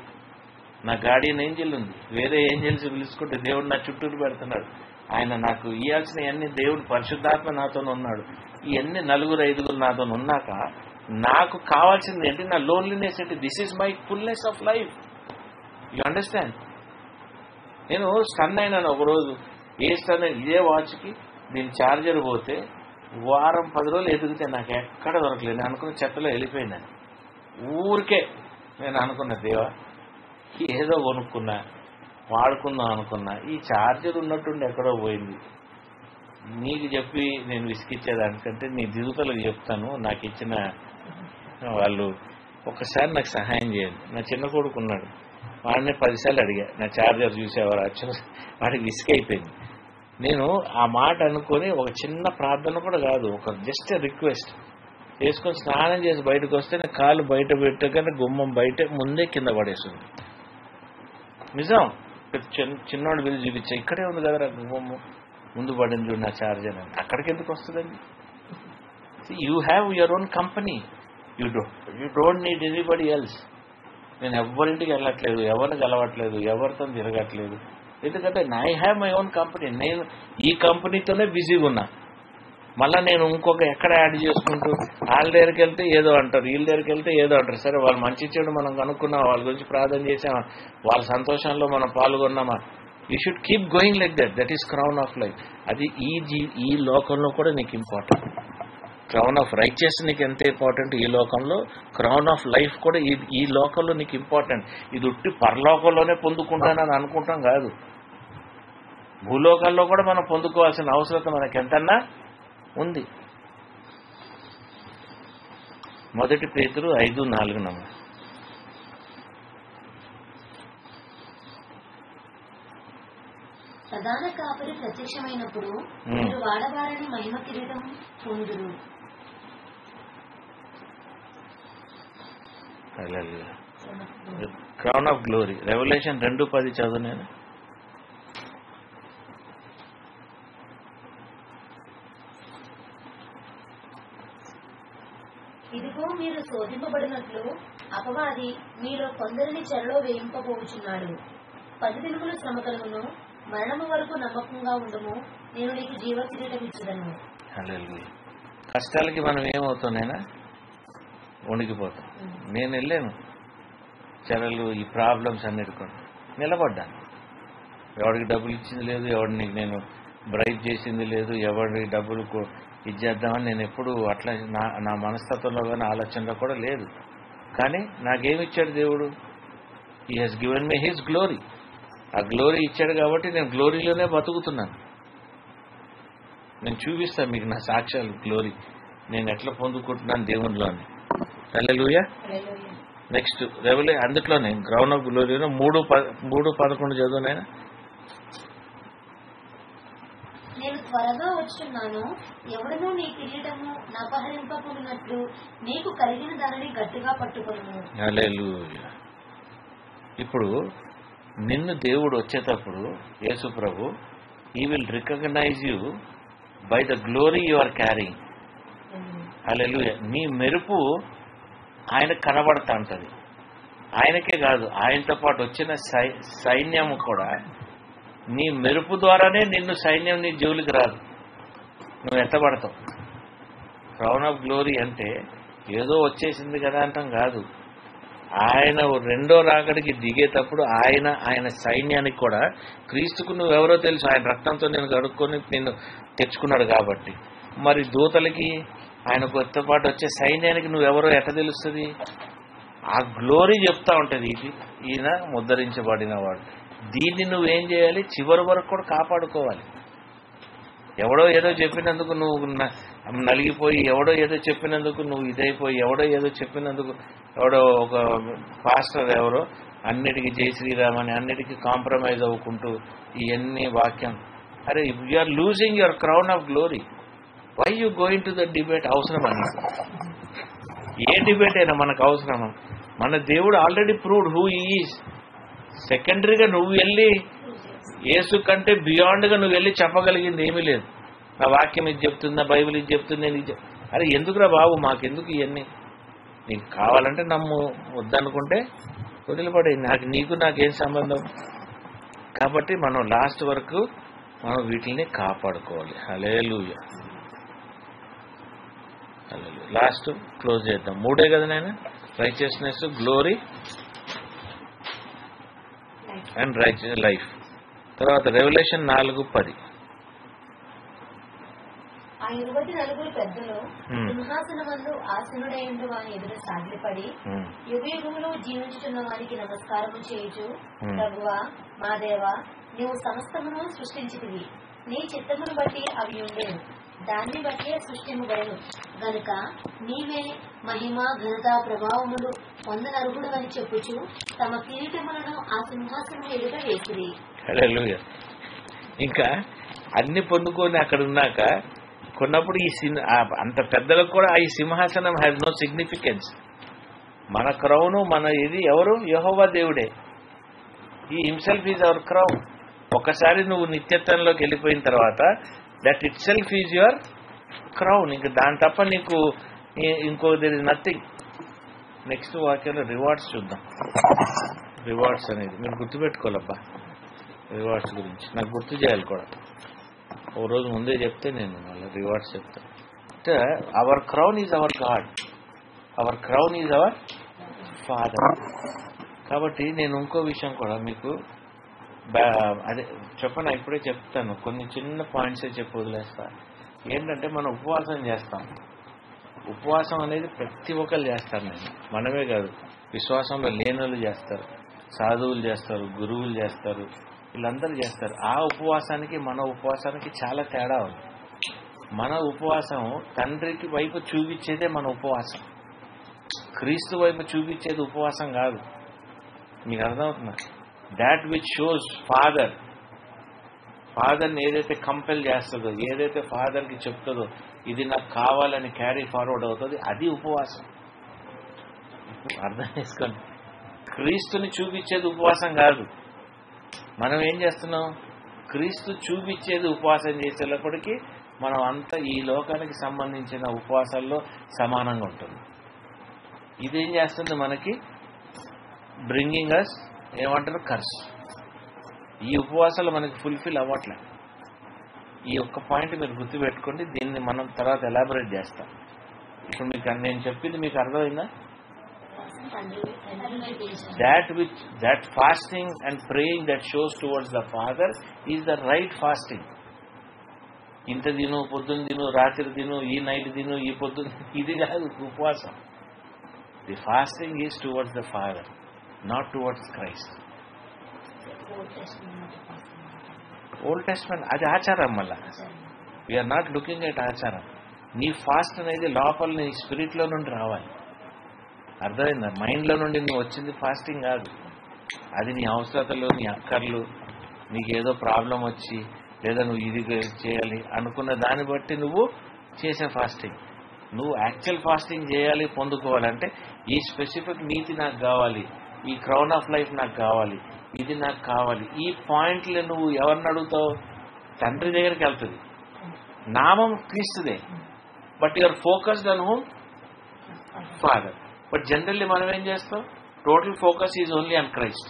నా గార్డియన్ ఏంజెల్ ఉంది. వేరే ఏంజెల్స్ పిలుచుకుంటే దేవుడు నా చుట్టూరు పెడుతున్నాడు. ఆయన నాకు ఇవ్వాల్సినవన్నీ దేవుడు పరిశుద్ధాత్మ నాతో ఉన్నాడు. ఇవన్నీ 4-5 నాతో ఉన్నాక నాకు కావాల్సింది ఏంటి? నా లోన్లీనెస్ ఏంటి? This is my fullness of life. You understand? నేను స్టన్ అయినాను ఒకరోజు. ఏ స్టన్? ఇదే వాచ్కి దీని ఛార్జర్ పోతే వారం 10 రోజులు ఎదిగితే నాకు ఎక్కడ దొరకలేదు. నేను అనుకున్న చెత్తలో వెళ్ళిపోయిందని. ఊరికే నేను అనుకున్నా, దేవా ఏదో కొనుక్కున్నా, వాడుకుందాం అనుకున్నా, ఈ ఛార్జర్ ఉన్నట్టుండి ఎక్కడో పోయింది. నీకు చెప్పి నేను విసిగిచ్చేదానికంటే నీ దిగుతలకు చెప్తాను. నాకు ఇచ్చిన వాళ్ళు ఒకసారి నాకు సహాయం చేయండి. నా చిన్న కొడుకు ఉన్నాడు, వాడిని 10 సార్లు అడిగా, నా ఛార్జర్ చూసేవారు యాక్చువల్. వాడికి విసిగైపోయింది. నేను ఆ మాట అనుకొని ఒక చిన్న ప్రార్థన కూడా కాదు, ఒక జస్ట్ రిక్వెస్ట్ చేసుకొని స్నానం చేసి బయటకు వస్తే నా కాలు బయట పెట్టగానే గుమ్మం బయట ముందే కింద పడేస్తుంది. నిజం. చిన్నోడు వెళ్ళి చూపించా, ఇక్కడే ఉంది కదా గుమ్మం ముందు పడింది చూడు నా ఛార్జర్ అని. అక్కడికి ఎందుకు వస్తుందండి? You have your own company, you don't need anybody else. నేను ఎవరింటికి వెళ్ళట్లేదు, ఎవరిని కలవట్లేదు, ఎవరితో తిరగట్లేదు. ఎందుకంటే I have my own company. నేను ఈ కంపెనీతోనే బిజీగా ఉన్నా. మళ్ళీ నేను ఇంకొక ఎక్కడ యాడ్ చేసుకుంటూ వాళ్ళ దగ్గరికి వెళ్తే ఏదో అంటారు, వీళ్ళ దగ్గరికి వెళ్తే ఏదో అంటారు. సరే వాళ్ళు మంచి చెడు మనం కనుక్కున్నాం, వాళ్ళ గురించి ప్రార్థన చేసామా, వాళ్ళ సంతోషంలో మనం పాల్గొన్నామా, you should keep going like that is crown of life. అది ఈ లోకంలో కూడా నీకు ఇంపార్టెంట్. క్రౌన్ ఆఫ్ రైచియస్ నీకు ఎంత ఇంపార్టెంట్ ఈ లోకంలో, క్రౌన్ ఆఫ్ లైఫ్ కూడా ఈ లోకంలో నీకు ఇంపార్టెంట్. ఇది ఉట్టి పరలోకంలోనే పొందుకుంటానని అనుకుంటాం కాదు, భూలోకాల్లో కూడా మనం పొందుకోవాల్సిన అవసరం మనకి ఎంతన్నా ఉంది. 1 పేతురు 5:4. ప్రధాన కాపరి ప్రత్యక్షమైనప్పుడు మీరు వాడబారని మహిమ కిరీటం పొందురు. Crown of glory. రెవల్యూషన్ 2:10 చదువు నేను. ఇదిగో మీరు శోధింపబడినట్లు అపవాది మీలో కొందరిని చెరలో వేయింపబోచున్నాడు. 10 దినములు శ్రమ కలుగును, మరణము వరకు నమ్మకంగా ఉండము, నేను నీకు జీవ కిరీటం ఇచ్చుదను. కష్టాలకి మనం ఏమవుతున్నాయినా వణికిపోతాం. నేను వెళ్ళాను చెరలు, ఈ ప్రాబ్లమ్స్ అన్నిటికీ నిలబడ్డాను. ఎవరికి డబ్బులు ఇచ్చింది లేదు, ఎవరిని నేను బ్రైట్ చేసింది లేదు, ఎవరి డబ్బులు ఇచ్చేద్దామని నేను ఎప్పుడు అట్లా నా మనస్తత్వంలో కానీ ఆలోచనలో కూడా లేదు. కానీ నాకేమిచ్చాడు దేవుడు? He has given me his glory. ఆ గ్లోరీ ఇచ్చాడు కాబట్టి నేను గ్లోరీలోనే బతుకుతున్నాను. నేను చూపిస్తాను మీకు నా సాక్ష్యాలు, గ్లోరీ నేను ఎట్లా పొందుకుంటున్నాను దేవునిలోని. హల్లెలూయా. నెక్స్ట్ అందులోనే క్రౌన్ ఆఫ్ గ్లోరీలో 3:11 చదువునైనా. నేను త్వరగా వచ్చున్నాను, ఎవడనూ నీ కిరీటము అపహరింపకున్నట్లు నీకు కలిగిన దానిని గట్టిగా పట్టుకొను. హల్లెలూయా. ఇప్పుడు నిన్ను దేవుడు వచ్చేటప్పుడు యేసు ప్రభు, he will recognize you by the glory you are carrying. Hallelujah. నీ మెరుపు ఆయనకు కనబడతా ఉంటుంది. ఆయనకే కాదు, ఆయనతో పాటు వచ్చిన సైన్యము కూడా నీ మెరుపు ద్వారానే నిన్ను సైన్యం నీ జోలికి రాదు, నువ్వు ఎత్తబడతావు. క్రౌన్ ఆఫ్ గ్లోరీ అంటే ఏదో వచ్చేసింది కదా అంటాం కాదు. ఆయన రెండో రాకడికి దిగేటప్పుడు ఆయన సైన్యానికి కూడా క్రీస్తుకు నువ్వెవరో తెలుసు, ఆయన రక్తంతో నేను కడుక్కొని నిన్ను తెచ్చుకున్నాడు కాబట్టి. మరి దూతలకి ఆయనకు పాటు వచ్చే సైన్యానికి నువ్వెవరో ఎట్ట తెలుస్తుంది? ఆ గ్లోరీ చెప్తా ఉంటుంది, ఈయన ముద్రించబడిన వాడు. దీన్ని నువ్వేం చేయాలి? చివరి వరకు కూడా కాపాడుకోవాలి. ఎవడో ఏదో చెప్పినందుకు నువ్వు నలిగిపోయి, ఎవడో ఏదో చెప్పినందుకు నువ్వు ఇదైపోయి, ఎవడో ఏదో చెప్పినందుకు ఎవడో ఒక పాస్టర్ ఎవరో అన్నిటికీ జై శ్రీరామ్ అని అన్నిటికీ కాంప్రమైజ్ అవ్వకుంటూ ఇవన్నీ వాక్యం, అరే you are losing your crown of glory. Why you going to the debate? అవసరమా నీకు? ఏ డిబేట్ అయినా మనకు అవసరమా? మన దేవుడు already proved who he is. సెకండరీగా నువ్వు వెళ్ళి యేసు కంటే బియాండ్గా నువ్వు వెళ్ళి చెప్పగలిగింది ఏమీ లేదు. నా వాక్యం ఇది చెప్తుంది, నా బైబిల్ ఇది చెప్తుంది, నేను ఇది అరే ఎందుకురా బాబు, మాకెందుకు ఇవన్నీ? నీకు కావాలంటే నమ్ము, వద్దనుకుంటే వదిలిపడే. నీకు నాకేం సంబంధం? కాబట్టి మనం లాస్ట్ వరకు మనం వీటిని కాపాడుకోవాలి. హల్లెలూయా. లాస్ట్ క్లోజ్ చేద్దాం. 3 కదా నాయన, righteousness, glory and righteous life. తర్వాత రెవల్యూషన్ 4:10. ఆ 24 పెద్దలు సింహాసనమందు ఆసనుడైండు వాని ఎదుట సాగిలపడి యుగయుగములు జీవించుతున్న వారికి నమస్కారము చేయుచు, ప్రభువా మా దేవా, నీవు సమస్తమును సృష్టించితివి, నీ చిత్తమును బట్టి అవి ఉండేను, దాన్ని బట్టి సృష్టింపబడెను గనుక నీవే మహిమ ఘనత ప్రభావములు పొందనర్హుడు అని చెప్పుచు తమ కిరీటములను ఆ సింహాసనం ఎదుట వేసిరి. హల్లెలూయా. ఇంకా అన్ని పొందుకొని అక్కడ ఉన్నాక కొన్నప్పుడు అంత పెద్దలకు కూడా ఈ సింహాసనం హ్యాస్ నో సిగ్నిఫికెన్స్. మన క్రౌను, మన ఇది ఎవరు? యెహోవా దేవుడే. ఈ హిమ్సెల్ఫ్ ఈజ్ అవర్ క్రౌన్. ఒకసారి నువ్వు నిత్యత్వంలోకి వెళ్ళిపోయిన తర్వాత that it self is your crown. ఇంకా దాని తప్ప నీకు ఇంకో దెర్ ఇస్ నథింగ్. నెక్స్ట్ వాక్యంలో రివార్డ్స్ చూద్దాం. రివార్డ్స్ అనేది మీరు గుర్తుపెట్టుకోవాలబ్బా. రివార్డ్స్ గురించి నాకు గుర్తు చేయాలి కూడా. ఓ రోజు ముందే చెప్తే నేను మళ్ళీ రివార్డ్స్ చెప్తాను. అంటే our crown is our God, our crown is our father. కాబట్టి నేను ఇంకో విషయం కూడా మీకు అదే చెప్పనా, ఇప్పుడే చెప్తాను, కొన్ని చిన్న పాయింట్సే చెప్పి వదిలేస్తా. ఏంటంటే మనం ఉపవాసం చేస్తాం. ఉపవాసం అనేది ప్రతి ఒక్కరు చేస్తారు. మనమే కాదు, విశ్వాసంలో లేనోళ్ళు చేస్తారు, సాధువులు చేస్తారు, గురువులు చేస్తారు, వీళ్ళందరూ చేస్తారు. ఆ ఉపవాసానికి మన ఉపవాసానికి చాలా తేడా ఉంది. మన ఉపవాసం తండ్రికి వైపు చూపించేదే మన ఉపవాసం. క్రీస్తు వైపు చూపించేది ఉపవాసం కాదు. మీకు అర్థమవుతుందా? దాట్ విచ్ షోస్ ఫాదర్ని ఏదైతే కంపెల్ చేస్తుందో, ఏదైతే ఫాదర్కి చెప్తుందో ఇది నాకు కావాలని క్యారీ ఫార్వర్డ్ అవుతుంది, అది ఉపవాసం. అర్థం చేసుకోండి. క్రీస్తుని చూపించేది ఉపవాసం కాదు. మనం ఏం చేస్తున్నాం? క్రీస్తు చూపించేది ఉపవాసం చేసేటప్పటికీ మనం అంతా ఈ లోకానికి సంబంధించిన ఉపవాసాల్లో సమానంగా ఉంటుంది. ఇదేం చేస్తుంది? మనకి బ్రింగింగ్ అస్ ఏమంటారు, కర్స్. ఈ ఉపవాసాలు మనకి ఫుల్ఫిల్ అవ్వట్లే. ఈ ఒక్క పాయింట్ మీరు గుర్తుపెట్టుకోండి. దీన్ని మనం తర్వాత ఎలాబొరేట్ చేస్తాం. ఇప్పుడు మీకు నేను చెప్పింది మీకు అర్థమైందా? that fasting and praying that shows towards the Father is the right fasting. ఇంత తిను, పొద్దున్న తిను, రాత్రి తిను, ఈ నైట్ తిను, ఈ పొద్దున్న, ఇది కాదు ఉపవాసం. The fasting is towards the father, not towards Christ. Old testament అది ఆచారం. మళ్ళా వీఆర్ నాట్ లుకింగ్ ఎట్ ఆచారం. నీ ఫాస్ట్ అనేది లోపల నీ స్పిరిట్లో నుండి రావాలి. అర్థమైందా? మైండ్లో నుండి నువ్వు వచ్చింది ఫాస్టింగ్ కాదు. అది నీ అవసరతలు, నీ అక్కర్లు, నీకేదో ప్రాబ్లం వచ్చి లేదా నువ్వు ఇది చేయాలి అనుకున్న దాన్ని బట్టి నువ్వు చేసే ఫాస్టింగ్. నువ్వు యాక్చువల్ ఫాస్టింగ్ చేయాలి, పొందుకోవాలంటే ఈ స్పెసిఫిక్ నీతి నాకు కావాలి, ఈ క్రౌన్ ఆఫ్ లైఫ్ నాకు కావాలి, ఇది నాకు కావాలి. ఈ పాయింట్లు నువ్వు ఎవరిని అడుగుతావు? తండ్రి దగ్గరికి వెళ్తుంది. నామం క్రీస్తుదే, but your focused on whom? Father. But generally మనం ఏం చేస్తాం? Total focus is only on Christ.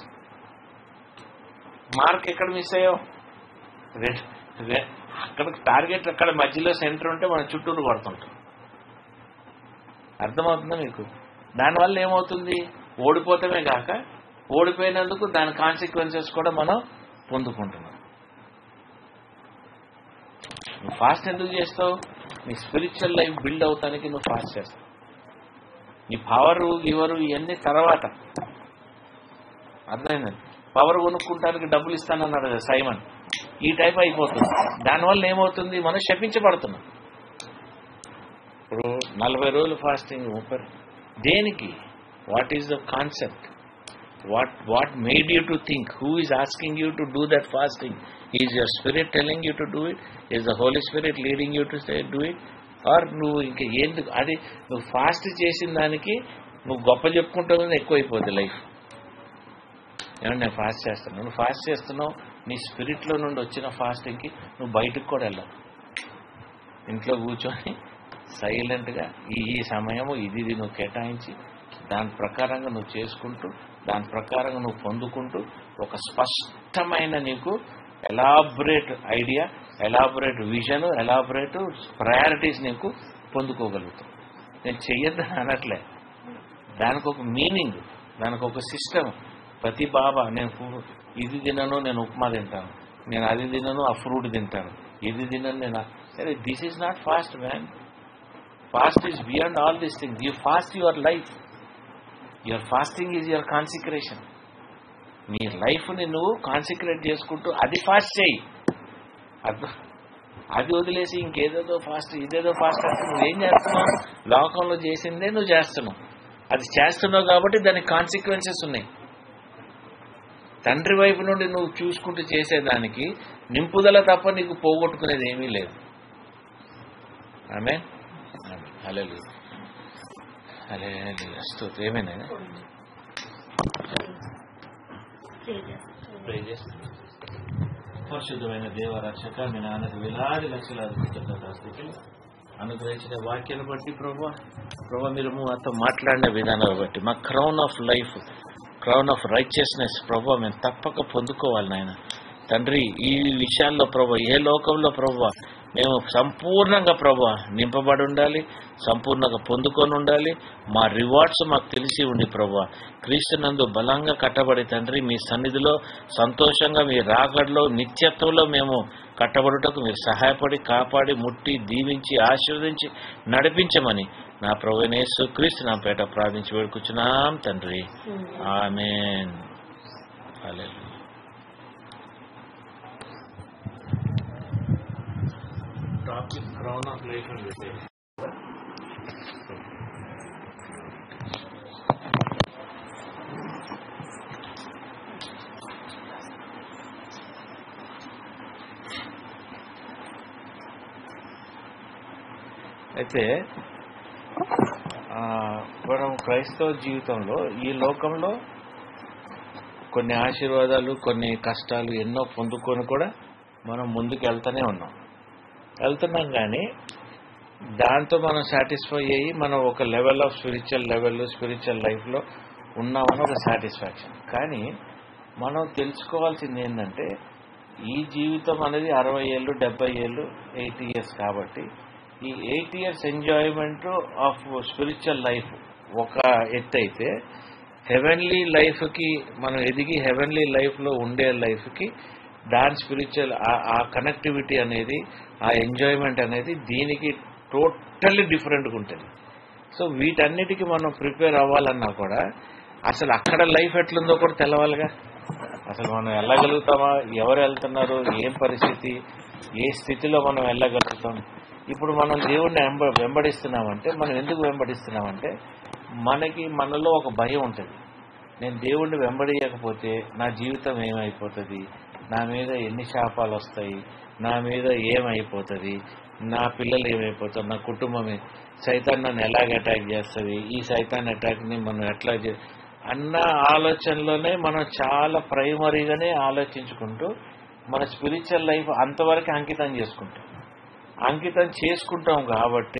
Mark ఎక్కడ మిస్ అయ్యావు? అక్కడ టార్గెట్ అక్కడ మధ్యలో సెంటర్ ఉంటే మనం చుట్టూరు పడుతుంటాం. అర్థమవుతుందా మీకు? దానివల్ల ఏమవుతుంది? ఓడిపోతామే కాక ఓడిపోయినందుకు దాని కాన్సిక్వెన్సెస్ కూడా మనం పొందుకుంటున్నాం. నువ్వు ఫాస్ట్ ఎందుకు చేస్తావు? నీ స్పిరిచువల్ లైఫ్ బిల్డ్ అవుతానికి నువ్వు ఫాస్ట్ చేస్తావు. నీ పవరు గివరు ఇవన్నీ తర్వాత. అర్థమైందండి? పవర్ కొనుక్కుంటానికి డబ్బులు ఇస్తానన్నాడు కదా సైమన్. ఈ టైప్ అయిపోతుంది. దానివల్ల ఏమవుతుంది? మనం శపించబడుతున్నాం. ఇప్పుడు 40 రోజులు ఫాస్టింగ్, 30 దేనికి? What is the concept? What made you to think? Who is asking you to do that fasting? Is your spirit telling you to do it? Is the Holy Spirit leading you to say do it? Or నువ్వు ఇంకా ఎందుకు? అది నువ్వు fast చేసిన దానికి నువ్వు గొప్ప చెప్పుకుంటావు, ఎక్కువైపోతుంది లైఫ్. ఏమన్నా నేను ఫాస్ట్ చేస్తాను, నువ్వు ఫాస్ట్ చేస్తున్నావు, నీ స్పిరిట్లో నుండి వచ్చిన ఫాస్టింగ్కి నువ్వు బయటకు కూడా వెళ్ళావు. ఇంట్లో కూర్చొని సైలెంట్గా ఈ సమయము ఇది నువ్వు కేటాయించి దాని ప్రకారంగా నువ్వు చేసుకుంటూ దాని ప్రకారంగా నువ్వు పొందుకుంటూ ఒక స్పష్టమైన నీకు elaborate idea, elaborate vision, elaborate priorities నీకు పొందుకోగలుగుతావు. నేను చెయ్యొద్దని అనట్లే. దానికి ఒక మీనింగ్, దానికి ఒక సిస్టమ్. ప్రతి బాబా నేను ఇది తినను, నేను ఉప్మా తింటాను, నేను అది తినను, ఆ ఫ్రూట్ తింటాను, ఇది తినను నేను. సరే, this is not fast man. Fast is beyond all these things. You fast your life. Your fasting is your consecration. నీ లైఫ్ని నువ్వు కాన్సిక్రేట్ చేసుకుంటూ అది ఫాస్ట్ చేయి. అది వదిలేసి ఇంకేదేదో ఫాస్ట్, ఇదేదో ఫాస్ట్ అంటే నువ్వేం చేస్తున్నావు? లోకంలో చేసిందే నువ్వు చేస్తున్నావు. అది చేస్తున్నావు కాబట్టి దానికి కాన్సిక్వెన్సెస్ ఉన్నాయి. తండ్రి వైపు నుండి నువ్వు చూసుకుంటూ చేసేదానికి నింపుదల తప్ప నీకు పోగొట్టుకునేది ఏమీ లేదు. ఆమేన్. హల్లెలూయా. హల్లెలూయా. స్తోత్రం. ఏమైనా పరిశుద్ధమైన దేవ రక్షక, మీ నాన్నకు వేలాది లక్షలాది కృతజ్ఞతాస్తుతులు. అనుగ్రహించిన వాక్యాన్ని బట్టి ప్రభా మీరు మాతో మాట్లాడిన విధానాన్ని బట్టి మా crown of life, crown of righteousness ప్రభా మేము తప్పక పొందుకోవాలి నాయన తండ్రి. ఈ విషయాల్లో ప్రభా, ఏ లోకంలో ప్రభా మేము సంపూర్ణంగా ప్రభువా నింపబడి ఉండాలి, సంపూర్ణంగా పొందుకొని ఉండాలి. మా రివార్డ్స్ మాకు తెలిసి ఉండి ప్రభువా క్రీస్తునందు బలంగా కట్టబడి తండ్రి మీ సన్నిధిలో సంతోషంగా మీ రాకడలో నిత్యత్వంలో మేము కట్టబడుటకు మీరు సహాయపడి కాపాడి ముట్టి దీవించి ఆశీర్వదించి నడిపించమని నా ప్రభువైన యేసుక్రీస్తు నా పేట ప్రార్థించి వేడుకుచున్నాం తండ్రి. ఆమేన్. హల్లెలూయా. టాపిక్ క్రౌన్ ఆఫ్ లైఫ్ అని పెట్టేది. అయితే మనం క్రైస్తవ జీవితంలో ఈ లోకంలో కొన్ని ఆశీర్వాదాలు కొన్ని కష్టాలు ఎన్నో పొందుకొని కూడా మనం ముందుకు వెళ్తున్నాం కానీ దాంతో మనం సాటిస్ఫై అయ్యి మనం ఒక లెవెల్ ఆఫ్ స్పిరిచువల్ లైఫ్లో ఉన్నామని ఒక సాటిస్ఫాక్షన్. కానీ మనం తెలుసుకోవాల్సింది ఏంటంటే ఈ జీవితం అనేది 60 ఏళ్ళు 70 ఏళ్ళు 80 ఇయర్స్ కాబట్టి ఈ 8 years enjoyment of spiritual life ఒక ఎత్తు అయితే హెవెన్లీ లైఫ్కి మనం ఎదిగి హెవెన్లీ లైఫ్లో ఉండే లైఫ్కి దాని స్పిరిచువల్ ఆ కనెక్టివిటీ అనేది ఆ ఎంజాయ్మెంట్ అనేది దీనికి టోటల్లీ డిఫరెంట్గా ఉంటుంది. సో వీటన్నిటికీ మనం ప్రిపేర్ అవ్వాలన్నా కూడా అసలు అక్కడ లైఫ్ ఎట్లుందో కూడా తెలవాలిగా. అసలు మనం వెళ్ళగలుగుతామా, ఎవరు వెళ్తున్నారు, ఏం పరిస్థితి, ఏ స్థితిలో మనం వెళ్ళగలుగుతాం. ఇప్పుడు మనం దేవుడిని వెంబడిస్తున్నామంటే మనం ఎందుకు వెంబడిస్తున్నామంటే మనలో ఒక భయం ఉంటుంది. నేను దేవుడిని వెంబడియకపోతే నా జీవితం ఏమైపోతుంది, నా మీద ఎన్ని శాపాలు వస్తాయి, నా మీద ఏమైపోతుంది, నా పిల్లలు ఏమైపోతారు, నా కుటుంబం సైతాన్ నన్ను ఎలాగ అటాక్ చేస్తుంది, ఈ సైతాన్ అటాక్ని మనం ఎట్లా అన్న ఆలోచనలోనే మనం చాలా ప్రైమరీగానే ఆలోచించుకుంటూ మన స్పిరిచువల్ లైఫ్ అంతవరకు అంకితం చేసుకుంటాం కాబట్టి